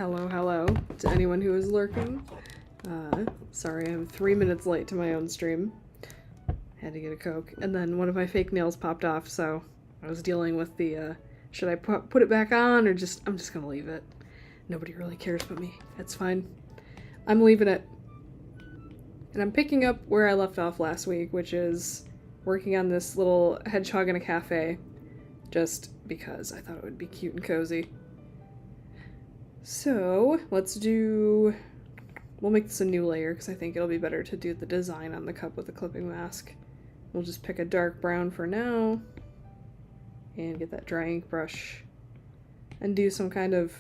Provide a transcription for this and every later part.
Hello to anyone who is lurking. Sorry, I'm 3 minutes late to my own stream. Had to get a Coke. And then one of my fake nails popped off, so I was dealing with the, should I put it back on or I'm just gonna leave it. Nobody really cares but me. It's fine. I'm leaving it. And I'm picking up where I left off last week, which is working on this little hedgehog in a cafe, just because I thought it would be cute and cozy. So, we'll make this a new layer because I think it'll be better to do the design on the cup with the clipping mask. We'll just pick a dark brown for now and get that dry ink brush and do some kind of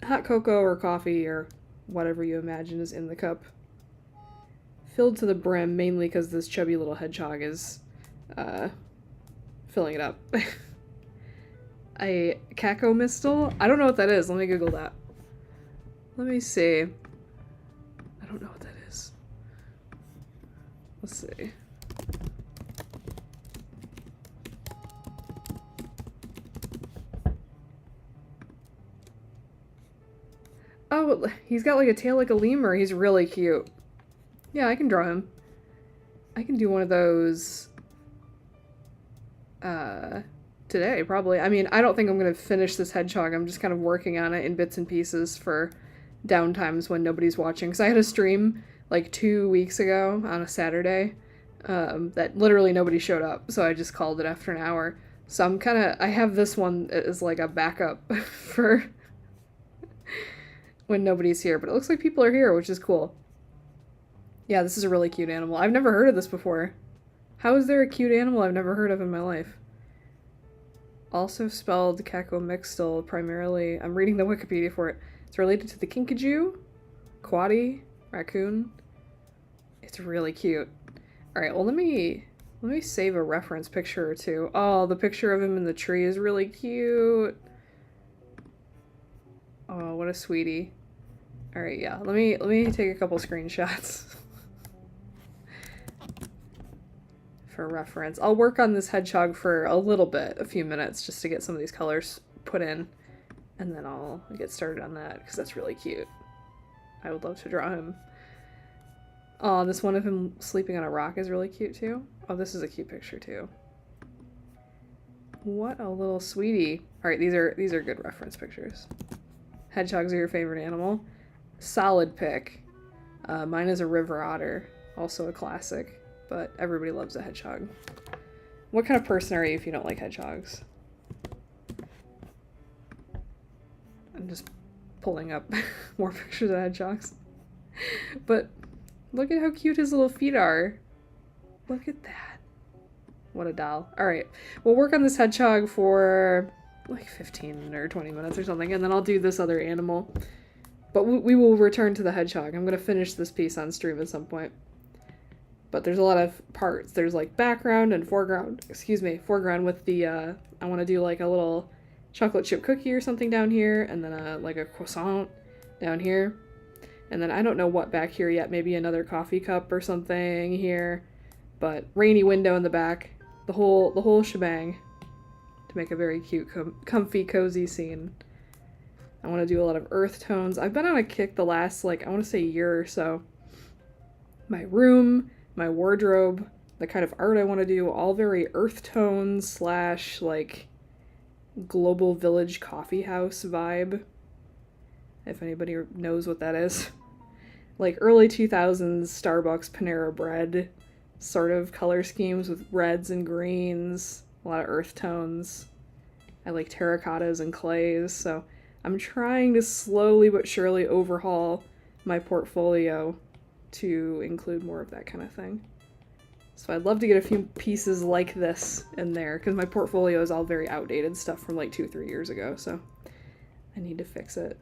hot cocoa or coffee or whatever you imagine is in the cup. Filled to the brim, mainly because this chubby little hedgehog is filling it up. A Cacomystil? I don't know what that is. Let me Google that. Let me see. I don't know what that is. Let's see. Oh, he's got like a tail like a lemur. He's really cute. Yeah, I can draw him. I can do one of those today, probably. I mean, I don't think I'm going to finish this hedgehog. I'm just kind of working on it in bits and pieces for downtimes when nobody's watching. Because I had a stream like 2 weeks ago on a Saturday that literally nobody showed up. So I just called it after an hour. So I have this one as like a backup for when nobody's here. But it looks like people are here, which is cool. Yeah, this is a really cute animal. I've never heard of this before. How is there a cute animal I've never heard of in my life? Also spelled Cacomyxtil primarily. I'm reading the Wikipedia for it. It's related to the kinkajou, quaddy, raccoon. It's really cute. Alright, well let me save a reference picture or two. Oh, the picture of him in the tree is really cute. Oh, what a sweetie. Alright, yeah. Let me take a couple screenshots. For reference. I'll work on this hedgehog for a little bit, a few minutes, just to get some of these colors put in, and then I'll get started on that, because that's really cute. I would love to draw him. Oh, this one of him sleeping on a rock is really cute, too. Oh, this is a cute picture, too. What a little sweetie. Alright, these are good reference pictures. Hedgehogs are your favorite animal? Solid pick. Mine is a river otter, also a classic. But everybody loves a hedgehog. What kind of person are you if you don't like hedgehogs? I'm just pulling up more pictures of hedgehogs. But look at how cute his little feet are. Look at that. What a doll. Alright, we'll work on this hedgehog for like 15 or 20 minutes or something, and then I'll do this other animal. But we will return to the hedgehog. I'm going to finish this piece on stream at some point. But there's a lot of parts. There's like background and foreground, foreground with the, I want to do like a little chocolate chip cookie or something down here, and then like a croissant down here. And then I don't know what back here yet, maybe another coffee cup or something here. But rainy window in the back, the whole shebang to make a very cute, comfy, cozy scene. I want to do a lot of earth tones. I've been on a kick the last, like, I want to say year or so. My room, my wardrobe, the kind of art I want to do, all very earth tones / like global village coffee house vibe. If anybody knows what that is. Like early 2000s Starbucks Panera Bread sort of color schemes with reds and greens, a lot of earth tones. I like terracottas and clays, so I'm trying to slowly but surely overhaul my portfolio to include more of that kind of thing. So I'd love to get a few pieces like this in there, because my portfolio is all very outdated stuff from like 2-3 years ago, so I need to fix it.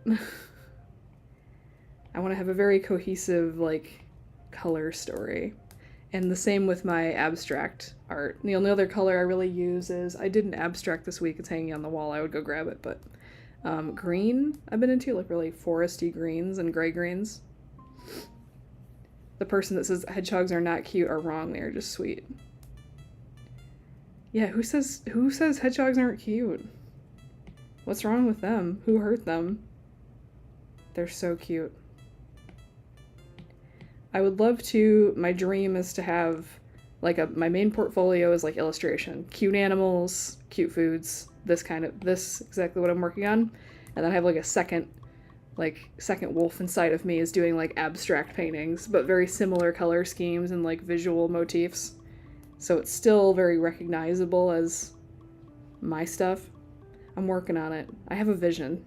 I want to have a very cohesive, like, color story. And the same with my abstract art. The only other color I really use is, I did an abstract this week, it's hanging on the wall, I would go grab it, but green I've been into, like really foresty greens and gray greens. The person that says hedgehogs are not cute are wrong, they're just sweet. Yeah, who says hedgehogs aren't cute? What's wrong with them? Who hurt them? They're so cute. I would love to, my dream is to have, like, my main portfolio is like illustration. Cute animals, cute foods, this exactly what I'm working on. And then I have like a second wolf inside of me is doing like abstract paintings, but very similar color schemes and like visual motifs. So it's still very recognizable as my stuff. I'm working on it. I have a vision.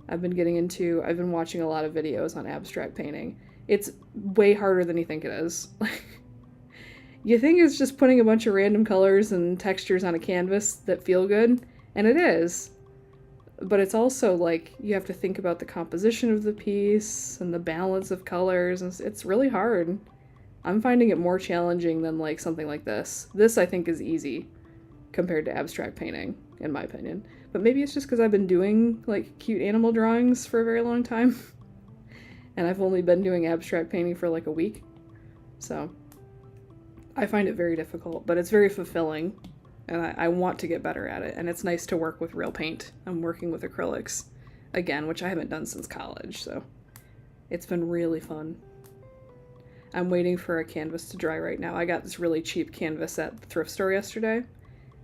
I've been watching a lot of videos on abstract painting. It's way harder than you think it is. You think it's just putting a bunch of random colors and textures on a canvas that feel good, and it is. But it's also like you have to think about the composition of the piece and the balance of colors, and it's really hard. I'm finding it more challenging than like something like this. This I think is easy compared to abstract painting, in my opinion. But maybe it's just because I've been doing like cute animal drawings for a very long time. And I've only been doing abstract painting for like a week. So I find it very difficult, but it's very fulfilling. And I want to get better at it. And it's nice to work with real paint. I'm working with acrylics again, which I haven't done since college. So it's been really fun. I'm waiting for a canvas to dry right now. I got this really cheap canvas at the thrift store yesterday.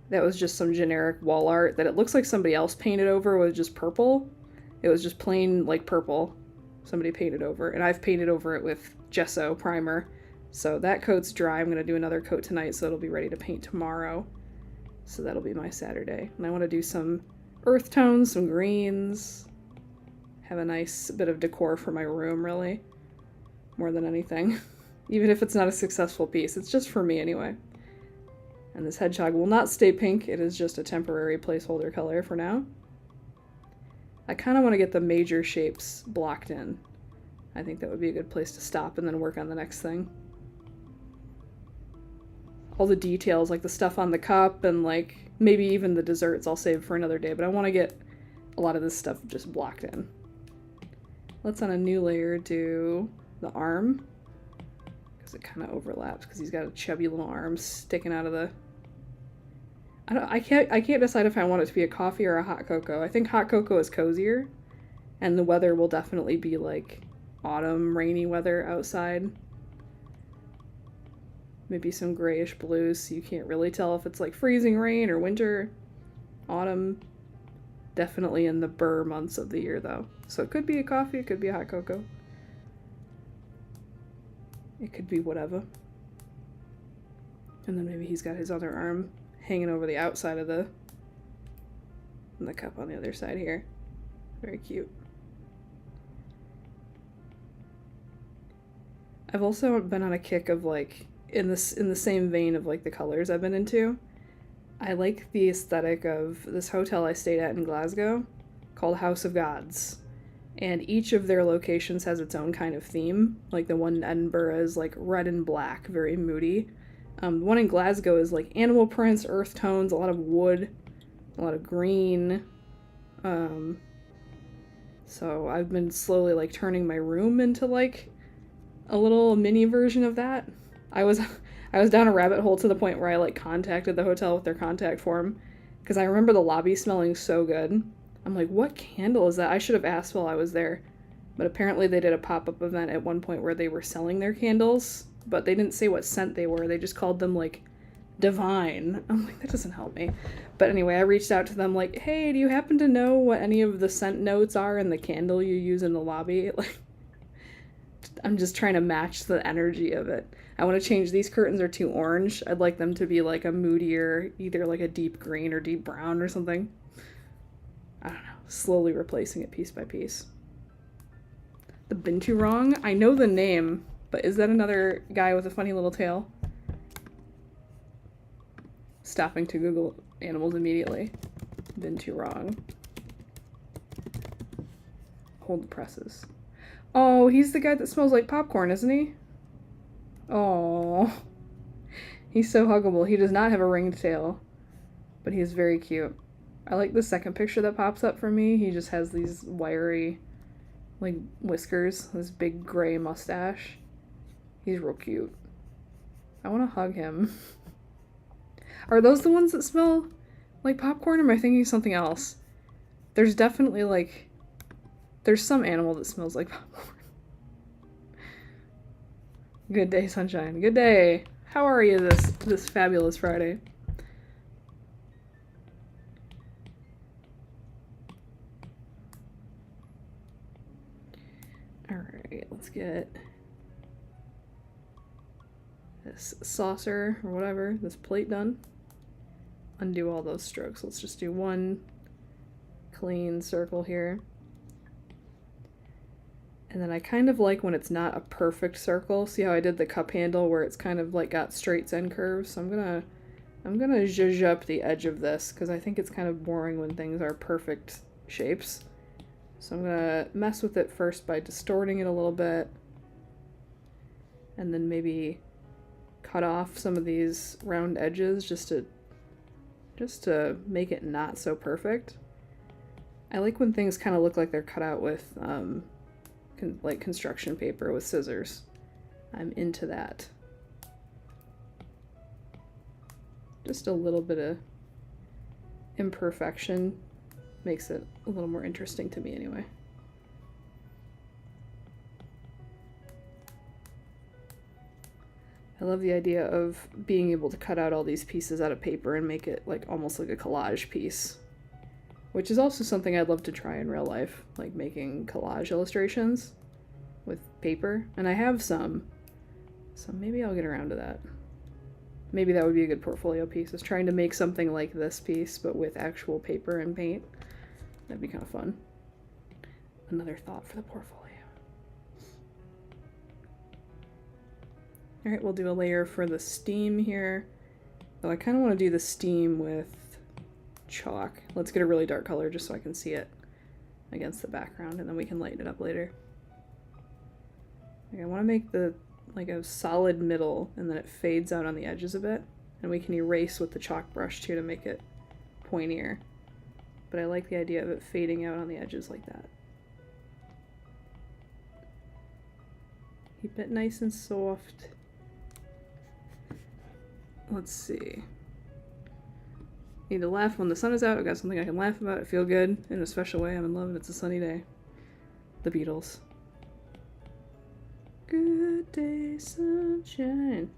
That was just some generic wall art that it looks like somebody else painted over with just purple. It was just plain like purple. Somebody painted over, and I've painted over it with gesso primer. So that coat's dry. I'm going to do another coat tonight so it'll be ready to paint tomorrow. So that'll be my Saturday. And I want to do some earth tones, some greens. Have a nice bit of decor for my room, really. More than anything. Even if it's not a successful piece. It's just for me anyway. And this hedgehog will not stay pink. It is just a temporary placeholder color for now. I kind of want to get the major shapes blocked in. I think that would be a good place to stop and then work on the next thing. All the details, like the stuff on the cup and like maybe even the desserts I'll save for another day, but I want to get a lot of this stuff just blocked in. Let's on a new layer do the arm. It kind of overlaps because he's got a chubby little arm sticking out of the... I can't decide if I want it to be a coffee or a hot cocoa. I think hot cocoa is cozier, and the weather will definitely be like autumn, rainy weather outside. Maybe some grayish blues, so you can't really tell if it's like freezing rain or winter. Autumn, definitely in the burr months of the year though. So it could be a coffee, it could be a hot cocoa. It could be whatever. And then maybe he's got his other arm hanging over the outside of the cup on the other side here. Very cute. I've also been on a kick of like, in the same vein of like the colors I've been into. I like the aesthetic of this hotel I stayed at in Glasgow called House of Gods. And each of their locations has its own kind of theme. Like the one in Edinburgh is like red and black, very moody. The one in Glasgow is like animal prints, earth tones, a lot of wood, a lot of green. So I've been slowly like turning my room into like a little mini version of that. I was down a rabbit hole to the point where I like contacted the hotel with their contact form because I remember the lobby smelling so good. I'm like, what candle is that? I should have asked while I was there. But apparently they did a pop-up event at one point where they were selling their candles, but they didn't say what scent they were. They just called them, like, divine. I'm like, that doesn't help me. But anyway, I reached out to them like, hey, do you happen to know what any of the scent notes are in the candle you use in the lobby? Like, I'm just trying to match the energy of it. I want to change, these curtains are too orange. I'd like them to be, like, a moodier, either, like, a deep green or deep brown or something. I don't know, slowly replacing it piece by piece. The Binturong? I know the name, but is that another guy with a funny little tail? Stopping to Google animals immediately. Binturong. Hold the presses. Oh, he's the guy that smells like popcorn, isn't he? Oh, he's so huggable. He does not have a ringed tail, but he's very cute. I like the second picture that pops up for me. He just has these wiry, like, whiskers, this big gray mustache. He's real cute. I want to hug him. Are those the ones that smell like popcorn, or am I thinking something else? There's definitely, like, There's some animal that smells like popcorn. Good day, sunshine. Good day. How are you this fabulous Friday? Alright, let's get this saucer or whatever, this plate done. Undo all those strokes. Let's just do one clean circle here. And then I kind of like when it's not a perfect circle. See how I did the cup handle where it's kind of like got straights and curves? So I'm gonna zhuzh up the edge of this because I think it's kind of boring when things are perfect shapes. So I'm gonna mess with it first by distorting it a little bit. And then maybe cut off some of these round edges just to make it not so perfect. I like when things kind of look like they're cut out with like construction paper with scissors. I'm into that. Just a little bit of imperfection makes it a little more interesting to me anyway. I love the idea of being able to cut out all these pieces out of paper and make it like almost like a collage piece, which is also something I'd love to try in real life, like making collage illustrations with paper. And I have some, so maybe I'll get around to that. Maybe that would be a good portfolio piece, is trying to make something like this piece, but with actual paper and paint. That'd be kind of fun. Another thought for the portfolio. All right, we'll do a layer for the steam here. Oh, I kind of want to do the steam with chalk. Let's get a really dark color just so I can see it against the background, and then we can lighten it up later. Okay, I want to make the like a solid middle, and then it fades out on the edges a bit, and we can erase with the chalk brush too to make it pointier. But I like the idea of it fading out on the edges like that. Keep it nice and soft. Let's see. Need to laugh when the sun is out. I've got something I can laugh about. I feel good in a special way. I'm in love and it's a sunny day. The Beatles. Good day, sunshine.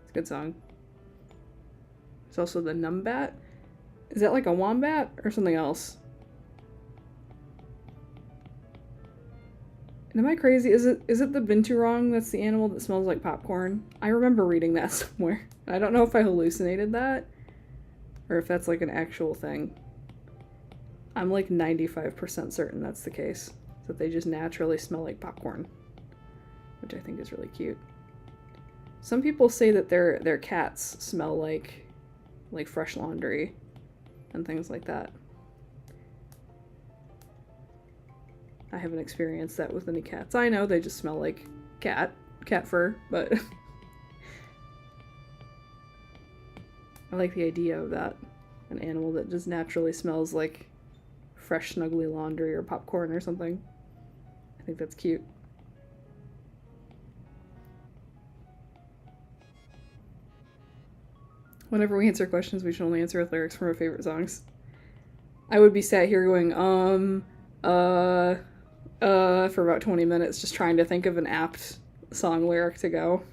It's a good song. It's also the Numbat. Is that like a wombat or something else? And am I crazy? Is it the binturong that's the animal that smells like popcorn? I remember reading that somewhere. I don't know if I hallucinated that or if that's like an actual thing. I'm like 95% certain that's the case. That they just naturally smell like popcorn, which I think is really cute. Some people say that their cats smell like fresh laundry and things like that. I haven't experienced that with any cats. I know they just smell like cat fur, but I like the idea of that. An animal that just naturally smells like fresh snuggly laundry or popcorn or something. I think that's cute. Whenever we answer questions, we should only answer with lyrics from our favorite songs. I would be sat here going, for about 20 minutes just trying to think of an apt song lyric to go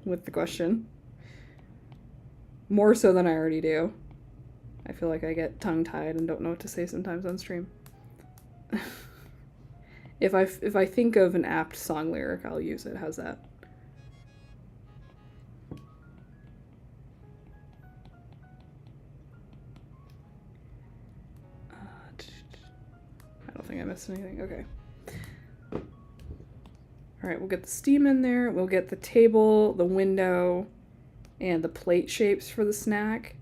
with the question. More so than I already do. I feel like I get tongue-tied and don't know what to say sometimes on stream. If I think of an apt song lyric, I'll use it. How's that? I don't think I missed anything. Okay. Alright, we'll get the steam in there. We'll get the table, the window, and the plate shapes for the snack.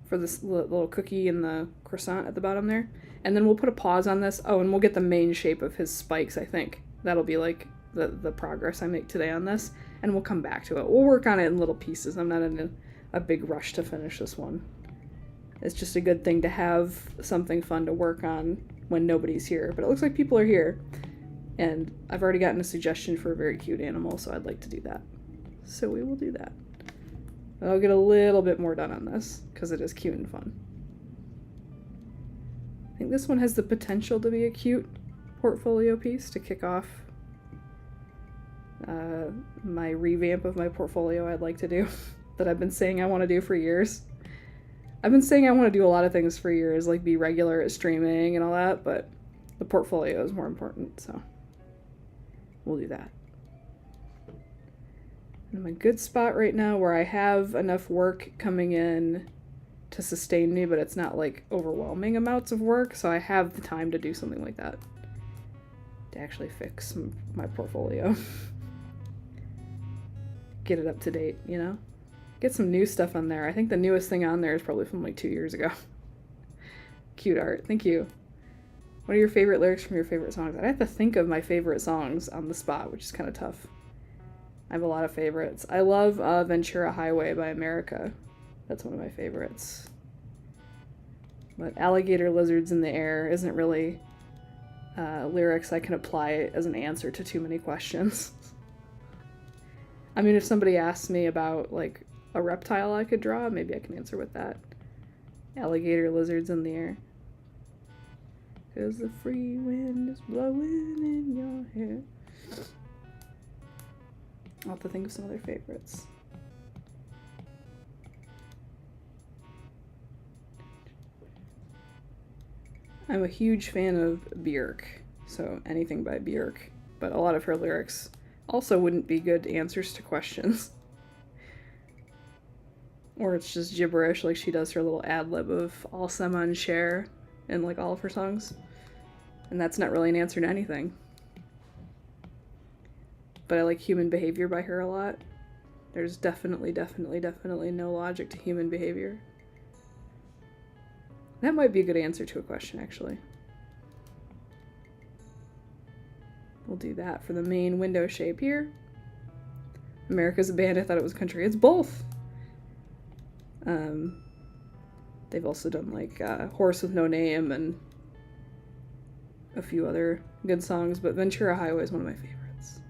For this little cookie and the croissant at the bottom there. And then we'll put a pause on this. Oh, and we'll get the main shape of his spikes, I think. That'll be like the progress I make today on this. And we'll come back to it. We'll work on it in little pieces. I'm not in a big rush to finish this one. It's just a good thing to have something fun to work on when nobody's here. But it looks like people are here. And I've already gotten a suggestion for a very cute animal, so I'd like to do that. So we will do that. And I'll get a little bit more done on this, because it is cute and fun. I think this one has the potential to be a cute portfolio piece to kick off my revamp of my portfolio I'd like to do that I've been saying I want to do for years. I've been saying I want to do a lot of things for years, like be regular at streaming and all that, but the portfolio is more important, so we'll do that. I'm in a good spot right now where I have enough work coming in to sustain me, but it's not like overwhelming amounts of work, so I have the time to do something like that. To actually fix my portfolio. Get it up to date, you know? Get some new stuff on there. I think the newest thing on there is probably from like 2 years ago. Cute art. Thank you. What are your favorite lyrics from your favorite songs? I have to think of my favorite songs on the spot, which is kind of tough. I have a lot of favorites. I love Ventura Highway by America. That's one of my favorites. But Alligator Lizards in the Air isn't really lyrics I can apply as an answer to too many questions. I mean, if somebody asks me about, like, a reptile I could draw, maybe I can answer with that. Alligator lizards in the air. 'Cause the free wind is blowing in your hair. I'll have to think of some other favorites. I'm a huge fan of Björk, so anything by Björk, but a lot of her lyrics also wouldn't be good answers to questions. Or it's just gibberish, like she does her little ad-lib of all Seman share in like all of her songs. And that's not really an answer to anything. But I like Human Behavior by her a lot. There's definitely no logic to human behavior. That might be a good answer to a question, actually. We'll do that for the main window shape here. America's a band, I thought it was country. It's both. They've also done like Horse with No Name and a few other good songs, but Ventura Highway is one of my favorites.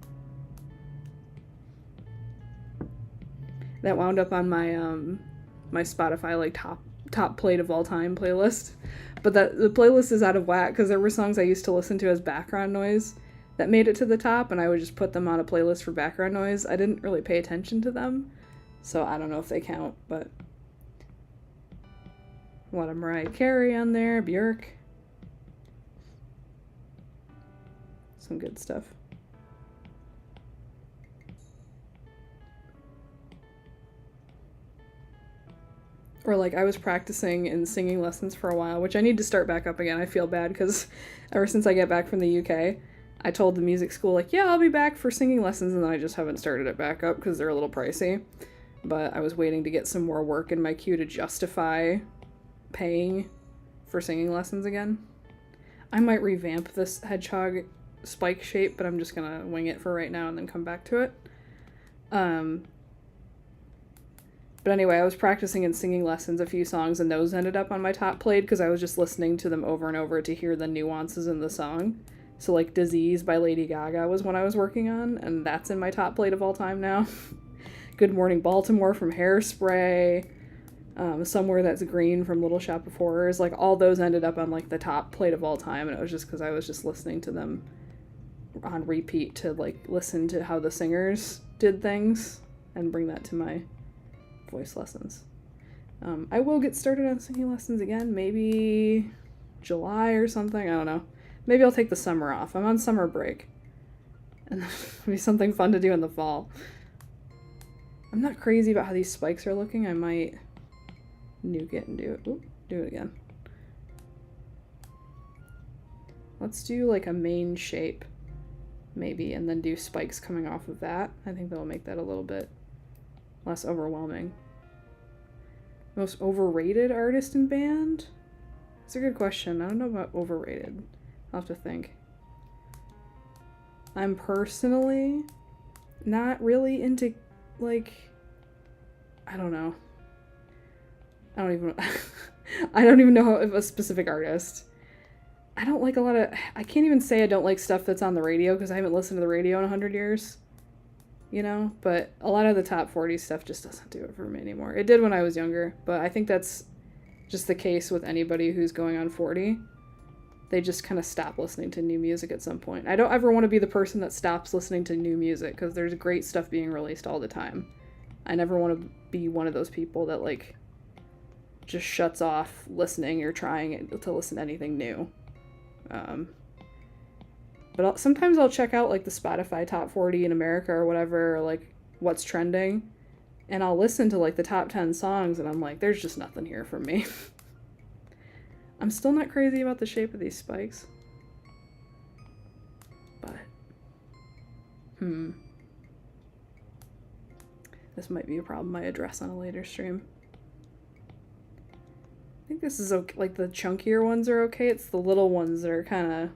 That wound up on my my Spotify like top played of all time playlist, but the playlist is out of whack because there were songs I used to listen to as background noise that made it to the top, and I would just put them on a playlist for background noise. I didn't really pay attention to them, so I don't know if they count, but a lot of Mariah Carey on there, Björk. Some good stuff. Or like I was practicing in singing lessons for a while, which I need to start back up again. I feel bad because ever since I get back from the UK, I told the music school like, yeah, I'll be back for singing lessons, and then I just haven't started it back up because they're a little pricey. But I was waiting to get some more work in my queue to justify paying for singing lessons again. I might revamp this hedgehog spike shape, but I'm just gonna wing it for right now and then come back to it. But anyway, I was practicing and singing lessons a few songs, and those ended up on my top played because I was just listening to them over and over to hear the nuances in the song. So like Disease by Lady Gaga was one I was working on, and that's in my top played of all time now. Good Morning Baltimore from Hairspray. Somewhere That's Green from Little Shop of Horrors. Like all those ended up on like the top played of all time, and it was just because I was just listening to them on repeat to like listen to how the singers did things and bring that to my voice lessons. I will get started on singing lessons again, maybe July or something. I don't know. Maybe I'll take the summer off. I'm on summer break. And it'll be something fun to do in the fall. I'm not crazy about how these spikes are looking. I might nuke it and do it. Oop, do it again. Let's do like a main shape, maybe, and then do spikes coming off of that. I think that'll make that a little bit less overwhelming. Most overrated artist and band? That's a good question. I don't know about overrated. I'll have to think. I'm personally not really into, like, I don't know. I don't even know if a specific artist. I don't like a lot of, I can't even say I don't like stuff that's on the radio because I haven't listened to the radio in 100 years. You know, but a lot of the top 40 stuff just doesn't do it for me anymore. It did when I was younger, but I think that's just the case with anybody who's going on 40. they just kind of stop listening to new music at some point. I don't ever want to be the person that stops listening to new music, because there's great stuff being released all the time. I never want to be one of those people that, like, just shuts off listening or trying to listen to anything new. But sometimes I'll check out, like, the Spotify top 40 in America or whatever, or, like, what's trending, and I'll listen to, like, the top 10 songs, and I'm like, there's just nothing here for me. I'm still not crazy about the shape of these spikes. But, this might be a problem I address on a later stream. I think this is okay. Like, the chunkier ones are okay. It's the little ones that are kind of...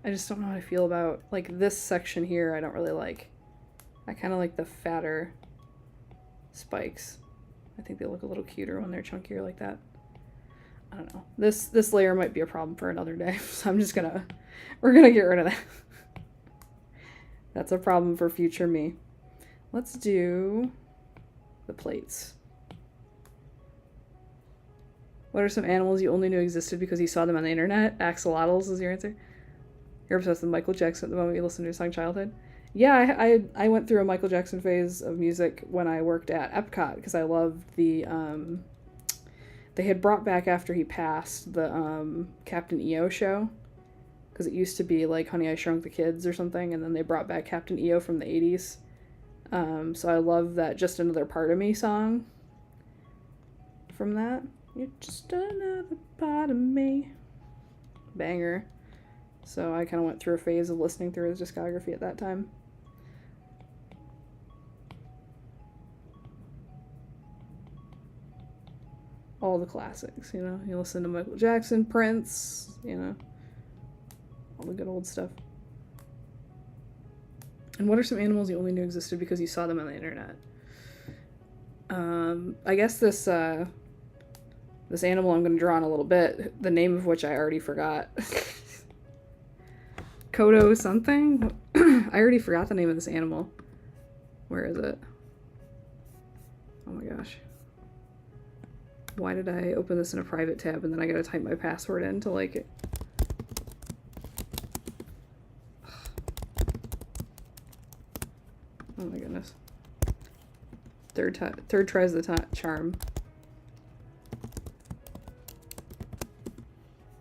I just don't know how I feel about, like, this section here I don't really like. I kind of like the fatter spikes. I think they look a little cuter when they're chunkier like that. I don't know. This layer might be a problem for another day, so I'm just gonna... We're gonna get rid of that. That's a problem for future me. Let's do the plates. What are some animals you only knew existed because you saw them on the internet? Axolotls is your answer? You're obsessed with Michael Jackson at the moment you listen to his song Childhood? Yeah, I went through a Michael Jackson phase of music when I worked at Epcot, because I loved the, they had brought back, after he passed, the Captain EO show, because it used to be like Honey, I Shrunk the Kids or something, and then they brought back Captain EO from the 80s. So I love that Just Another Part of Me song from that. You're just another part of me. Banger. So I kind of went through a phase of listening through his discography at that time. All the classics, you know. You listen to Michael Jackson, Prince, you know. All the good old stuff. And what are some animals you only knew existed because you saw them on the internet? I guess this animal I'm going to draw in a little bit, the name of which I already forgot. Kodo something? I already forgot the name of this animal. Where is it? Oh my gosh. Why did I open this in a private tab and then I gotta type my password in to like it? Oh my goodness. Third tries the charm.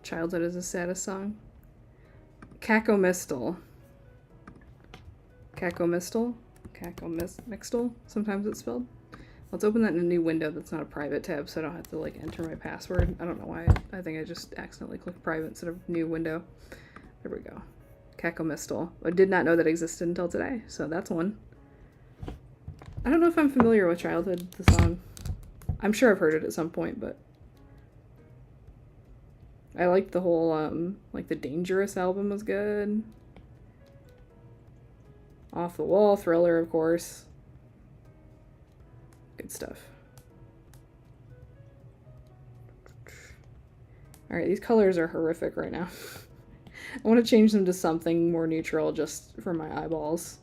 Childhood is the saddest song. Cacomystal. Cacomystal? Cacomystal? Sometimes it's spelled. Let's open that in a new window that's not a private tab so I don't have to like enter my password. I don't know why. I think I just accidentally clicked private instead of new window. There we go. Cacomystal. I did not know that existed until today, so that's one. I don't know if I'm familiar with Childhood, the song. I'm sure I've heard it at some point, but I liked the whole, like the Dangerous album was good. Off the Wall, Thriller, of course. Good stuff. Alright, these colors are horrific right now. I want to change them to something more neutral just for my eyeballs.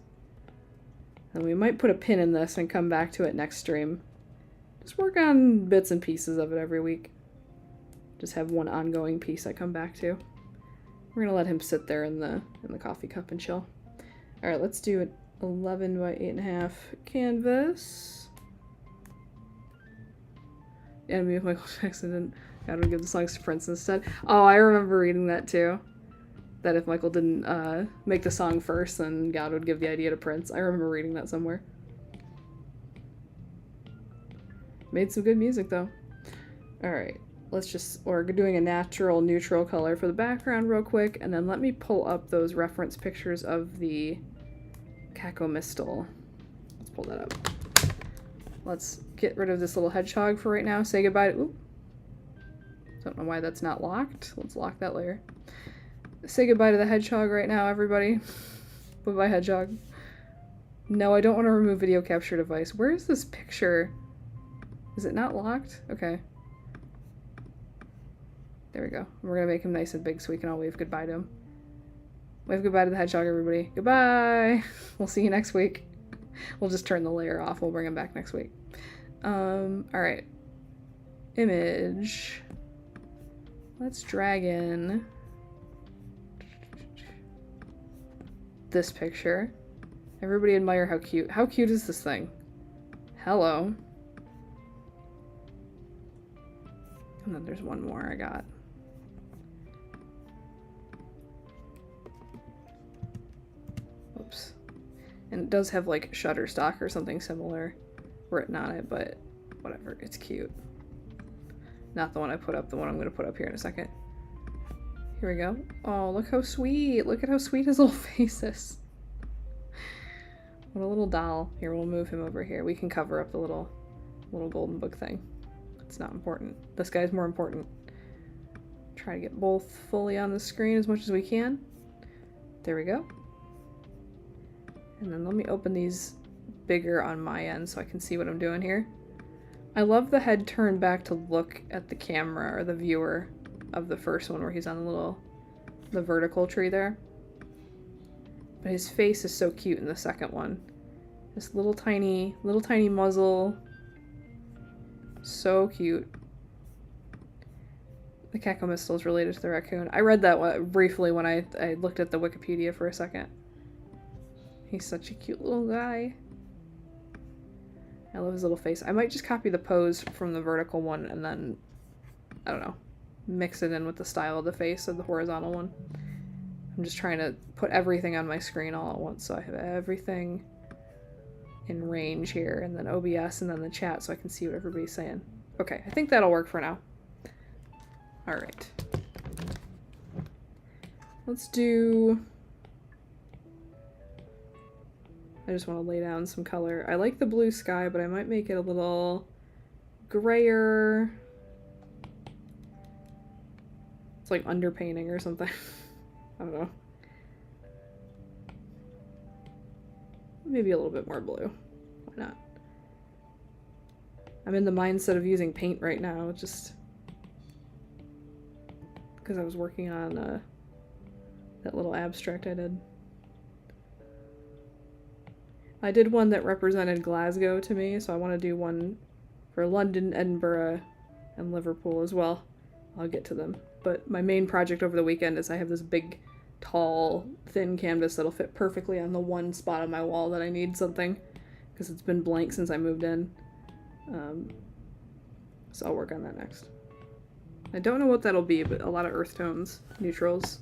And we might put a pin in this and come back to it next stream. Just work on bits and pieces of it every week. Just have one ongoing piece I come back to. We're gonna let him sit there in the coffee cup and chill. Alright, let's do an 11 by 8.5 canvas. Enemy of Michael Jackson and God would give the songs to Prince instead. Oh, I remember reading that too. That if Michael didn't make the song first, then God would give the idea to Prince. I remember reading that somewhere. Made some good music though. Alright, we're doing a natural neutral color for the background real quick, and then let me pull up those reference pictures of the Cacomystal. Let's pull that up. Let's get rid of this little hedgehog for right now. Say goodbye to... Oop. Don't know why that's not locked. Let's lock that layer. Say goodbye to the hedgehog right now, everybody. Bye-bye, hedgehog. No, I don't want to remove video capture device. Where is this picture? Is it not locked? Okay. There we go. We're going to make him nice and big so we can all wave goodbye to him. Wave goodbye to the hedgehog, everybody. Goodbye! We'll see you next week. We'll just turn the layer off. We'll bring him back next week. Alright. Image. Let's drag in this picture. Everybody admire how cute. How cute is this thing? Hello. And then there's one more I got. Oops. And it does have like Shutterstock or something similar written on it, but whatever, it's cute. Not the one I put up, the one I'm going to put up here in a second. Here we go. Oh, look how sweet. Look at how sweet his little face is. What a little doll. Here, we'll move him over here. We can cover up the little golden book thing. It's not important. This guy's more important. Try to get both fully on the screen as much as we can. There we go. And then let me open these bigger on my end so I can see what I'm doing here. I love the head turned back to look at the camera or the viewer of the first one where he's on the vertical tree there. But his face is so cute in the second one. This little tiny muzzle. So cute. The Cacomystle is related to the raccoon. I read that briefly when I looked at the Wikipedia for a second. He's such a cute little guy. I love his little face. I might just copy the pose from the vertical one and then, I don't know, mix it in with the style of the face of the horizontal one. I'm just trying to put everything on my screen all at once so I have everything in range here, and then OBS and then the chat so I can see what everybody's saying. Okay, I think that'll work for now. Alright. Let's do... I just want to lay down some color. I like the blue sky, but I might make it a little grayer. It's like underpainting or something. I don't know. Maybe a little bit more blue. Why not? I'm in the mindset of using paint right now, just because I was working on that little abstract I did. I did one that represented Glasgow to me, so I want to do one for London, Edinburgh, and Liverpool as well. I'll get to them. But my main project over the weekend is I have this big, tall, thin canvas that'll fit perfectly on the one spot on my wall that I need something, because it's been blank since I moved in. So I'll work on that next. I don't know what that'll be, but a lot of earth tones, neutrals.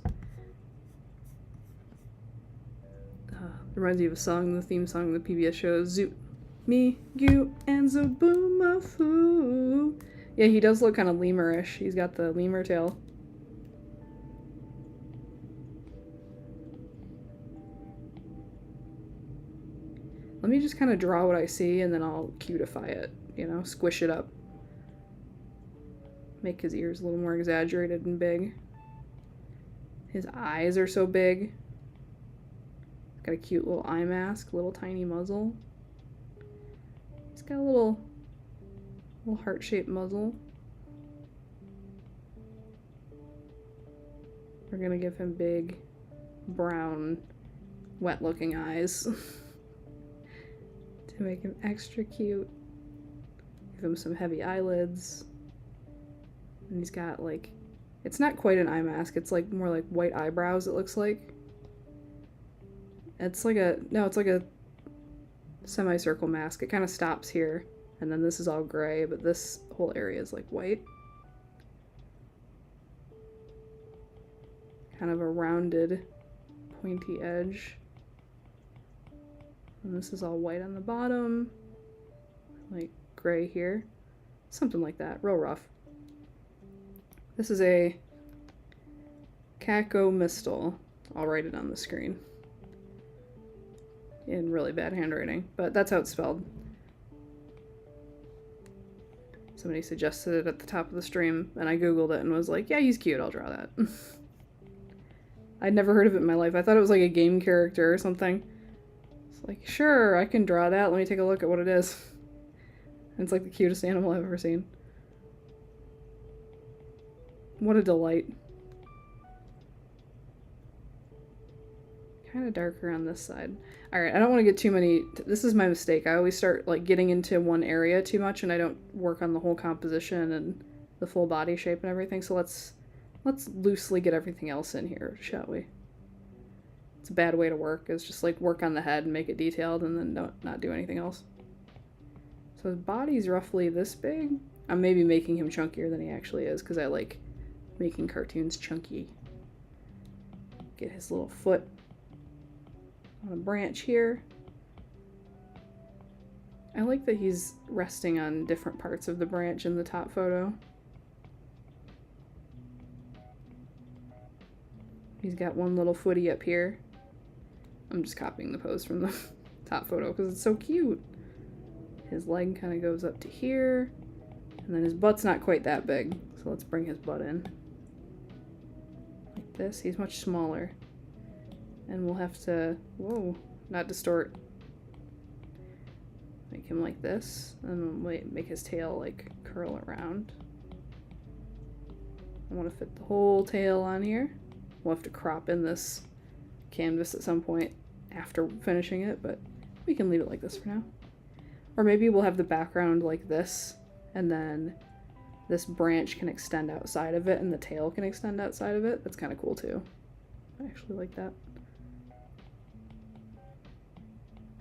Reminds me of a song, the theme song of the PBS show, Zoot, Me, You, and Zaboomafu. Yeah, he does look kind of lemurish. He's got the lemur tail. Let me just kind of draw what I see and then I'll cutify it, you know, squish it up. Make his ears a little more exaggerated and big. His eyes are so big. Got a cute little eye mask, little tiny muzzle. He's got a little heart-shaped muzzle. We're gonna give him big, brown, wet-looking eyes to make him extra cute. Give him some heavy eyelids. And he's got like, it's not quite an eye mask, it's like more like white eyebrows it looks like. It's like a, no, it's like a semicircle mask. It kind of stops here, and then this is all gray, but this whole area is like white. Kind of a rounded, pointy edge. And this is all white on the bottom, like gray here. Something like that, real rough. This is a Cacomystle. I'll write it on the screen. In really bad handwriting, but that's how it's spelled. Somebody suggested it at the top of the stream, and I googled it and was like, yeah, he's cute, I'll draw that. I'd never heard of it in my life. I thought it was like a game character or something. It's like, sure, I can draw that. Let me take a look at what it is. And it's like the cutest animal I've ever seen. What a delight. Kind of darker on this side. Alright, I don't want to get too many... This is my mistake. I always start like getting into one area too much and I don't work on the whole composition and the full body shape and everything. So let's Let's loosely get everything else in here, shall we? It's a bad way to work, is just like work on the head and make it detailed and then not do anything else. So his body's roughly this big. I'm maybe making him chunkier than he actually is because I like making cartoons chunky. Get his little foot on a branch here. I like that he's resting on different parts of the branch in the top photo. He's got one little footy up here. I'm just copying the pose from the top photo because it's so cute. His leg kind of goes up to here. And then his butt's not quite that big. So let's bring his butt in. Like this. He's much smaller. And we'll have to, whoa, not distort. Make him like this. And we'll make his tail like curl around. I want to fit the whole tail on here. We'll have to crop in this canvas at some point after finishing it, but we can leave it like this for now. Or maybe we'll have the background like this, and then this branch can extend outside of it, and the tail can extend outside of it. That's kind of cool too. I actually like that.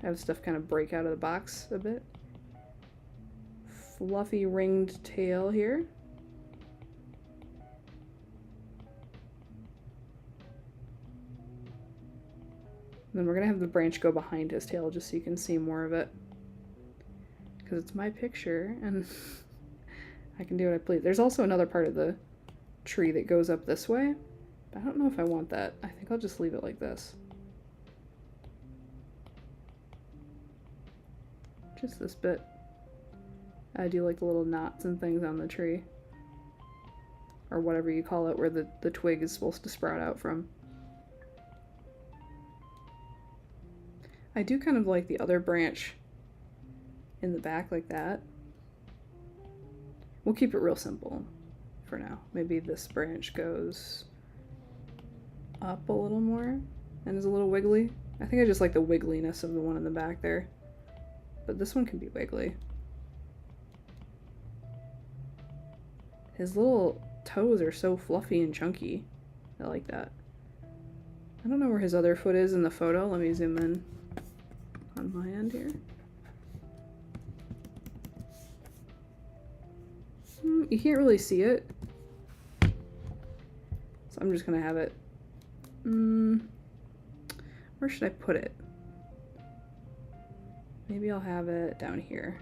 Have stuff kind of break out of the box a bit. Fluffy ringed tail here. And then we're gonna have the branch go behind his tail just so you can see more of it. Because it's my picture and I can do what I please. There's also another part of the tree that goes up this way. But I don't know if I want that. I think I'll just leave it like this. Just this bit. I do like the little knots and things on the tree. Or whatever you call it, where the twig is supposed to sprout out from. I do kind of like the other branch in the back like that. We'll keep it real simple for now. Maybe this branch goes up a little more and is a little wiggly. I think I just like the wiggliness of the one in the back there. But this one can be wiggly. His little toes are so fluffy and chunky. I like that. I don't know where his other foot is in the photo. Let me zoom in on my end here. You can't really see it. So I'm just gonna have it. Where should I put it? Maybe I'll have it down here.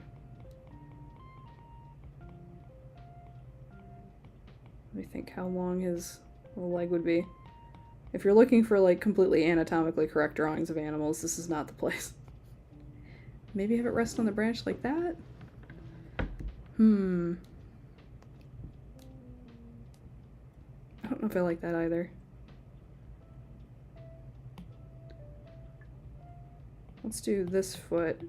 Let me think how long his little leg would be. If you're looking for like completely anatomically correct drawings of animals, this is not the place. Maybe have it rest on the branch like that? I don't know if I like that either. Let's do this foot.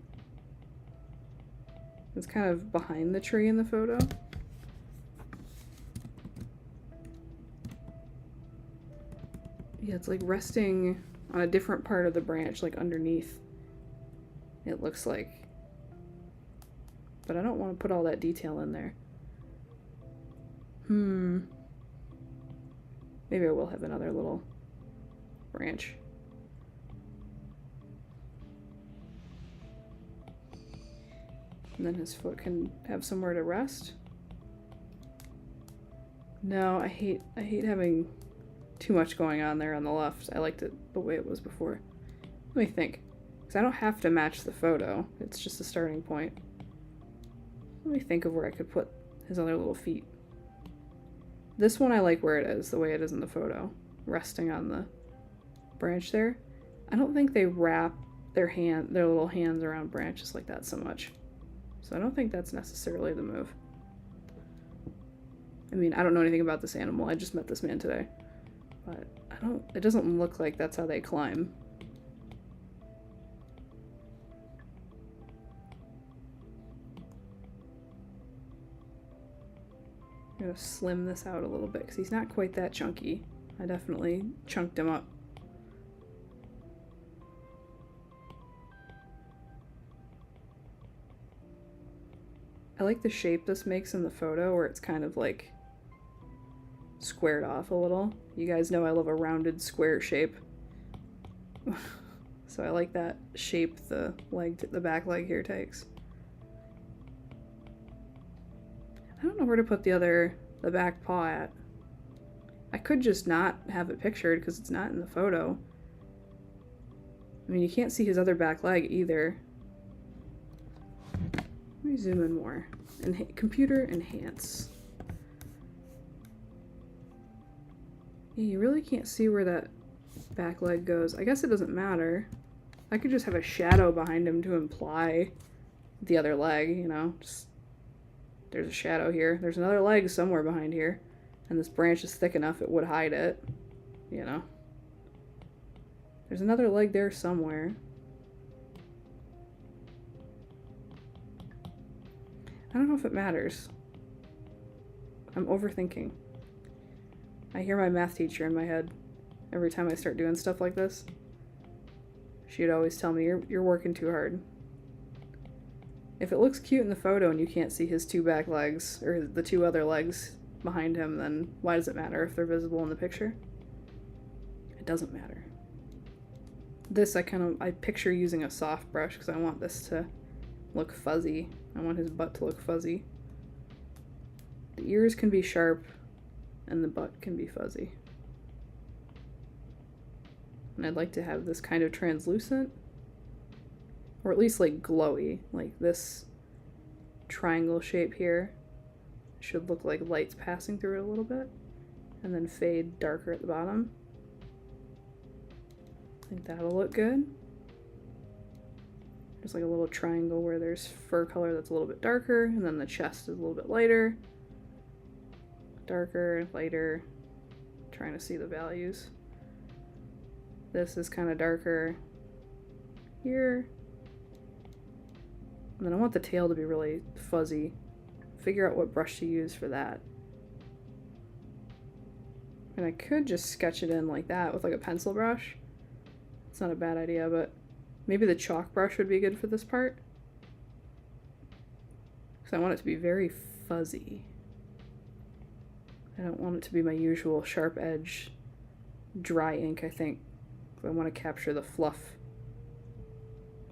It's kind of behind the tree in the photo. Yeah, it's like resting on a different part of the branch, like underneath. It looks like. But I don't want to put all that detail in there. Maybe I will have another little branch. And then his foot can have somewhere to rest. No, I hate having too much going on there on the left. I liked it the way it was before. Let me think. Because I don't have to match the photo. It's just a starting point. Let me think of where I could put his other little feet. This one I like where it is, the way it is in the photo. Resting on the branch there. I don't think they wrap their little hands around branches like that so much. So I don't think that's necessarily the move. I mean, I don't know anything about this animal. I just met this man today. But it doesn't look like that's how they climb. I'm gonna slim this out a little bit because he's not quite that chunky. I definitely chunked him up. I like the shape this makes in the photo where it's kind of like squared off a little. You guys know I love a rounded square shape. So I like that shape the back leg here takes. I don't know where to put the back paw at. I could just not have it pictured because it's not in the photo. I mean, you can't see his other back leg either. Let me zoom in more. Computer enhance. Yeah, you really can't see where that back leg goes. I guess it doesn't matter. I could just have a shadow behind him to imply the other leg, you know. Just, there's a shadow here. There's another leg somewhere behind here. And this branch is thick enough it would hide it, you know. There's another leg there somewhere. I don't know if it matters. I'm overthinking. I hear my math teacher in my head every time I start doing stuff like this. She'd always tell me, you're working too hard. If it looks cute in the photo and you can't see his two back legs, or the two other legs behind him, then why does it matter if they're visible in the picture? It doesn't matter. This I picture using a soft brush because I want this to look fuzzy. I want his butt to look fuzzy. The ears can be sharp and the butt can be fuzzy. And I'd like to have this kind of translucent, or at least like glowy, like this triangle shape here should look like light's passing through it a little bit, and then fade darker at the bottom. I think that'll look good. Just like a little triangle where there's fur color that's a little bit darker, and then the chest is a little bit lighter. Darker, lighter, trying to see the values. This is kind of darker here. And then I want the tail to be really fuzzy. Figure out what brush to use for that. And I could just sketch it in like that with like a pencil brush. It's not a bad idea, but maybe the chalk brush would be good for this part. Because I want it to be very fuzzy. I don't want it to be my usual sharp edge dry ink, I think. I want to capture the fluff.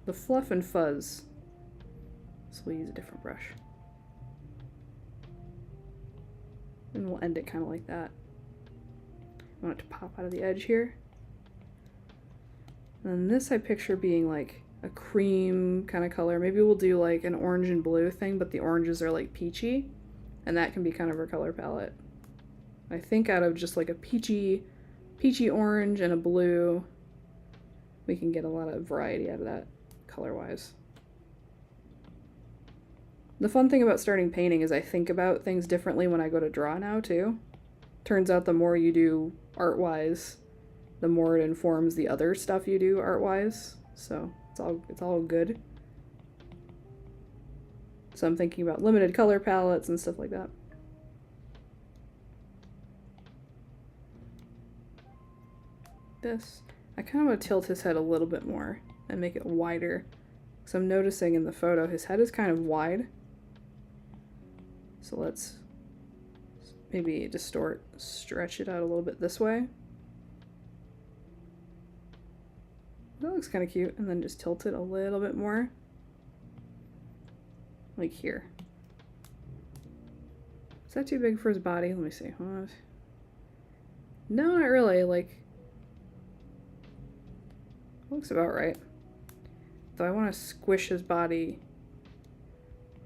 The fluff and fuzz. So we'll use a different brush. And we'll end it kind of like that. I want it to pop out of the edge here. And this I picture being like a cream kind of color. Maybe we'll do like an orange and blue thing, but the oranges are like peachy. And that can be kind of our color palette. I think out of just like a peachy orange and a blue, we can get a lot of variety out of that color-wise. The fun thing about starting painting is I think about things differently when I go to draw now too. Turns out the more you do art-wise, the more it informs the other stuff you do art-wise. So it's all good. So I'm thinking about limited color palettes and stuff like that. This, I kind of want to tilt his head a little bit more and make it wider. So I'm noticing in the photo his head is kind of wide. So let's maybe stretch it out a little bit this way. That looks kind of cute. And then just tilt it a little bit more. Like here. Is that too big for his body? Let me see. What? No, not really. Like, looks about right. Though I want to squish his body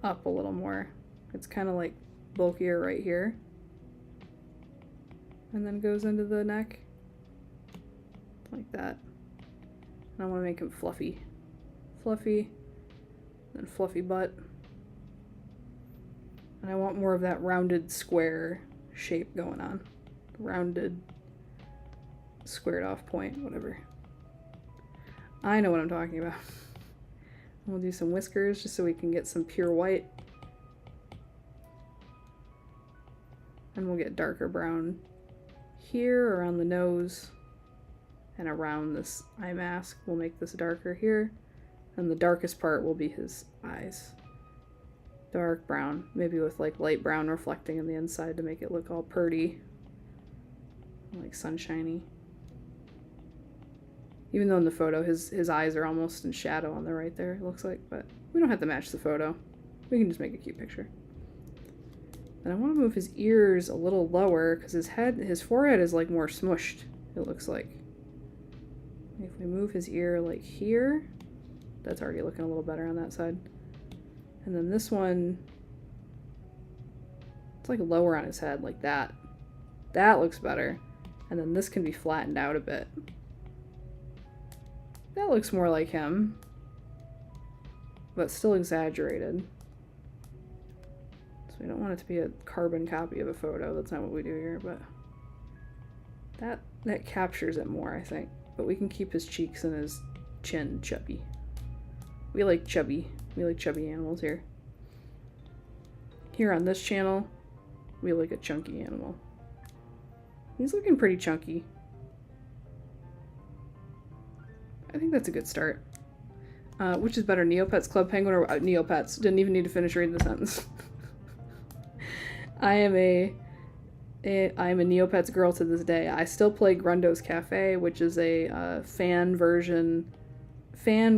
up a little more. It's kind of like bulkier right here. And then goes into the neck. Like that. And I want to make him fluffy. Fluffy. Then fluffy butt. And I want more of that rounded square shape going on. Rounded, squared off point, whatever. I know what I'm talking about. We'll do some whiskers just so we can get some pure white. And we'll get darker brown here around the nose and around this eye mask. We'll make this darker here. And the darkest part will be his eyes. Dark brown, maybe with like light brown reflecting in the inside to make it look all purty. Like sunshiny. Even though in the photo his eyes are almost in shadow on the right there, it looks like, but we don't have to match the photo. We can just make a cute picture. And I want to move his ears a little lower because his forehead is like more smushed, it looks like. If we move his ear like here, that's already looking a little better on that side. And then this one, it's like lower on his head, like that. That looks better. And then this can be flattened out a bit. That looks more like him, but still exaggerated. So we don't want it to be a carbon copy of a photo. That's not what we do here, but that captures it more, I think. But we can keep his cheeks and his chin chubby. We like chubby animals here. Here on this channel, we like a chunky animal. He's looking pretty chunky. I think that's a good start. Which is better, Neopets Club Penguin or Neopets? Didn't even need to finish reading the sentence. I am a Neopets girl to this day. I still play Grundo's Cafe, which is a fan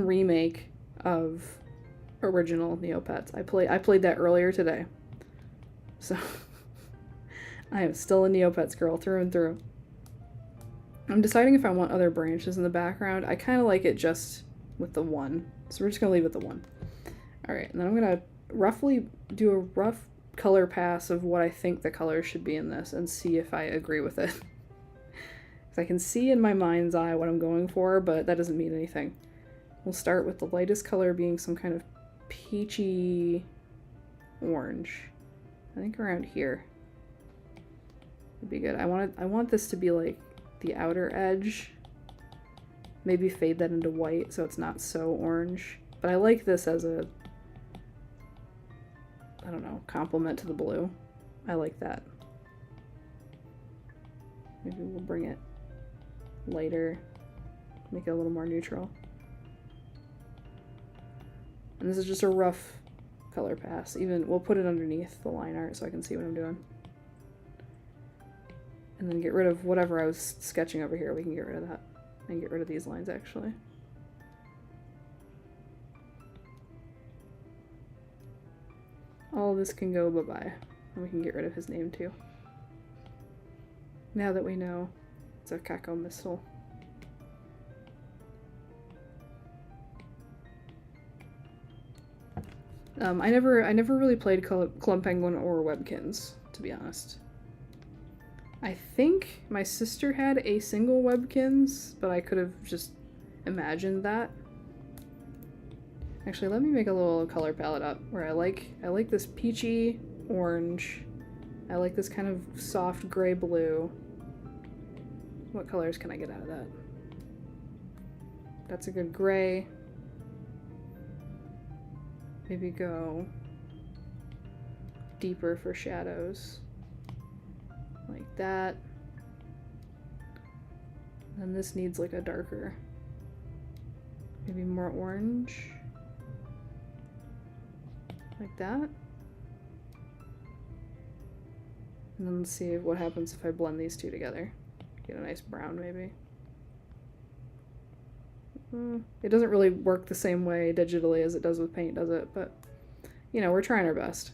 remake of original Neopets. I played that earlier today. So I am still a Neopets girl through and through. I'm deciding if I want other branches in the background. I kind of like it just with the one. So we're just going to leave it the one. Alright, and then I'm going to roughly do a rough color pass of what I think the colors should be in this and see if I agree with it. Because I can see in my mind's eye what I'm going for, but that doesn't mean anything. We'll start with the lightest color being some kind of peachy orange. I think around here would be good. I want this to be like the outer edge. Maybe fade that into white so it's not so orange. But I like this as a, I don't know, complement to the blue. I like that. Maybe we'll bring it lighter, make it a little more neutral. And this is just a rough color pass. Even we'll put it underneath the line art so I can see what I'm doing. And then get rid of whatever I was sketching over here. We can get rid of that. And get rid of these lines, actually. All this can go bye-bye. And we can get rid of his name, too. Now that we know it's a Kako Mistle. I never really played Club Penguin or Webkinz, to be honest. I think my sister had a single Webkinz, but I could have just imagined that. Actually, let me make a little color palette up where I like this peachy orange. I like this kind of soft gray blue. What colors can I get out of that? That's a good gray. Maybe go deeper for shadows. Like that. And this needs like a darker, maybe more orange. Like that. And then let's see what happens if I blend these two together. Get a nice brown maybe. It doesn't really work the same way digitally as it does with paint, does it? But, you know, we're trying our best.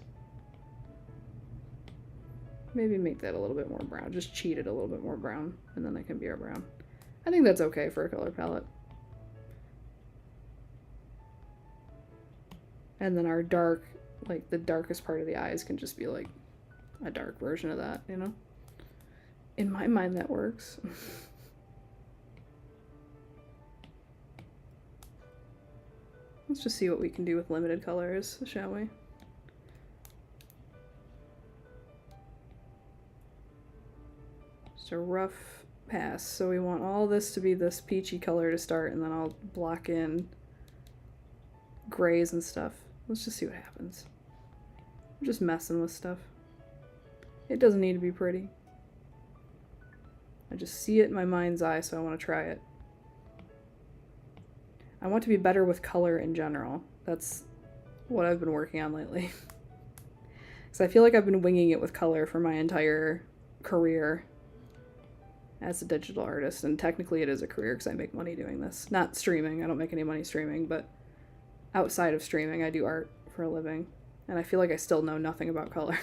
Maybe make that a little bit more brown. Just cheat it a little bit more brown, and then that can be our brown. I think that's okay for a color palette. And then our dark, like the darkest part of the eyes can just be like a dark version of that, you know? In my mind, that works. Let's just see what we can do with limited colors, shall we? Just a rough pass. So we want all this to be this peachy color to start, and then I'll block in grays and stuff. Let's just see what happens. I'm just messing with stuff. It doesn't need to be pretty. I just see it in my mind's eye, so I want to try it. I want to be better with color in general. That's what I've been working on lately. Because I feel like I've been winging it with color for my entire career. as a digital artist, and technically it is a career because I make money doing this. Not streaming, I don't make any money streaming, but outside of streaming I do art for a living, and I feel like I still know nothing about color.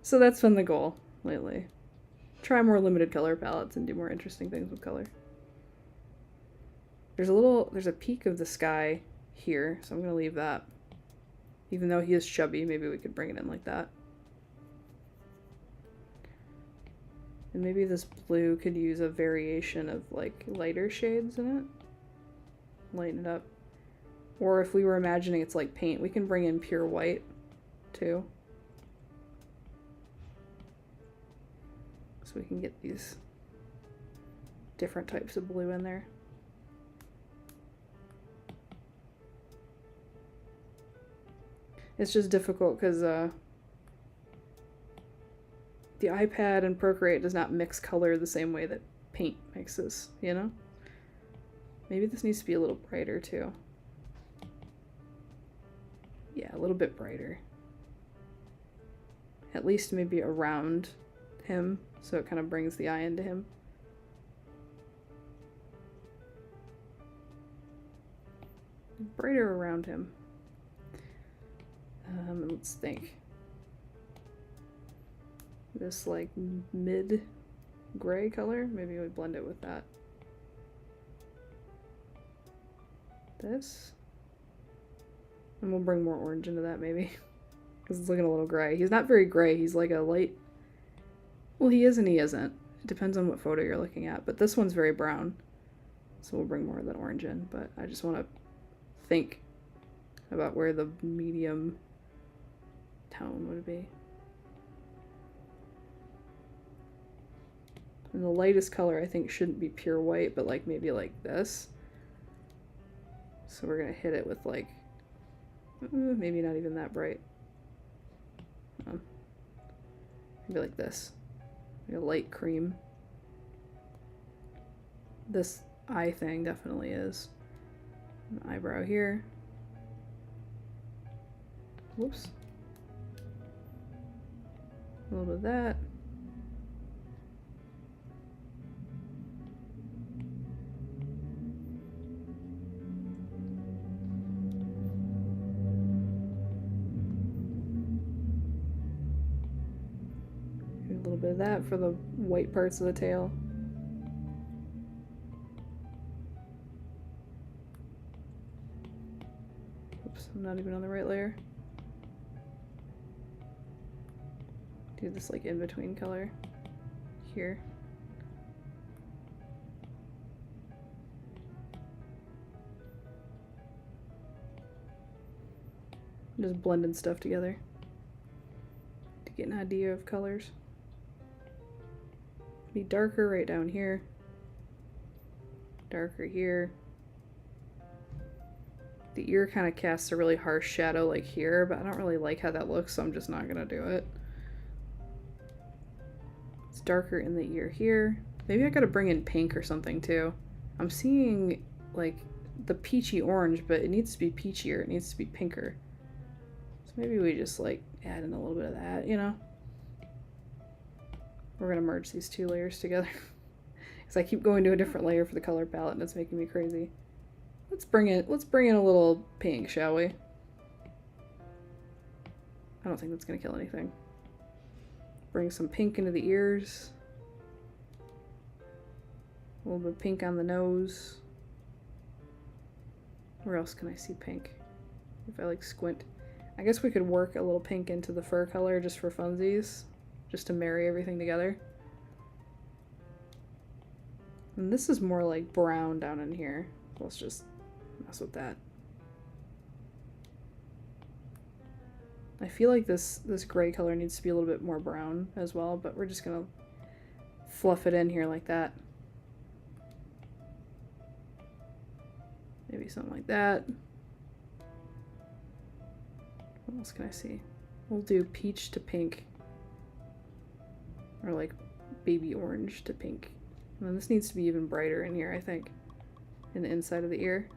So that's been the goal lately. Try more limited color palettes and do more interesting things with color. There's a peak of the sky here, so I'm gonna leave that. Even though he is chubby, maybe we could bring it in like that. And maybe this blue could use a variation of like lighter shades in it. Lighten it up. Or if we were imagining it's like paint, we can bring in pure white too. So we can get these different types of blue in there. It's just difficult because the iPad and Procreate does not mix color the same way that paint mixes, you know? Maybe this needs to be a little brighter too. Yeah, a little bit brighter. At least maybe around him, so it kind of brings the eye into him. Brighter around him. Let's think. This like mid gray color, maybe we blend it with that. This. And we'll bring more orange into that maybe. Because it's looking a little gray. He's not very gray, he's like a light... Well, he is and he isn't. It depends on what photo you're looking at. But this one's very brown. So we'll bring more of that orange in. But I just want to think about where the medium tone would be. And the lightest color I think shouldn't be pure white, but like maybe like this. So we're gonna hit it with like, maybe not even that bright. Maybe like this, like a light cream. This eye thing definitely is. An eyebrow here. Whoops. A little bit of that. A little bit of that for the white parts of the tail. Oops, I'm not even on the right layer. Do this like in between color here. Just blending stuff together to get an idea of colors. Be darker right down here, darker here. The ear kind of casts a really harsh shadow like here, but I don't really like how that looks, so I'm just not gonna do it. It's darker in the ear here. Maybe I gotta bring in pink or something too. I'm seeing like the peachy orange, but it needs to be peachier, it needs to be pinker. So maybe we just like add in a little bit of that, you know? We're gonna merge these two layers together. Because I keep going to a different layer for the color palette and it's making me crazy. Let's bring in a little pink, shall we? I don't think that's gonna kill anything. Bring some pink into the ears. A little bit of pink on the nose. Where else can I see pink? If I like squint. I guess we could work a little pink into the fur color just for funsies. Just to marry everything together. And this is more like brown down in here. Let's just mess with that. I feel like this gray color needs to be a little bit more brown as well, but we're just gonna fluff it in here like that. Maybe something like that. What else can I see? We'll do peach to pink. Or like baby orange to pink. And then this needs to be even brighter in here, I think. In the inside of the ear.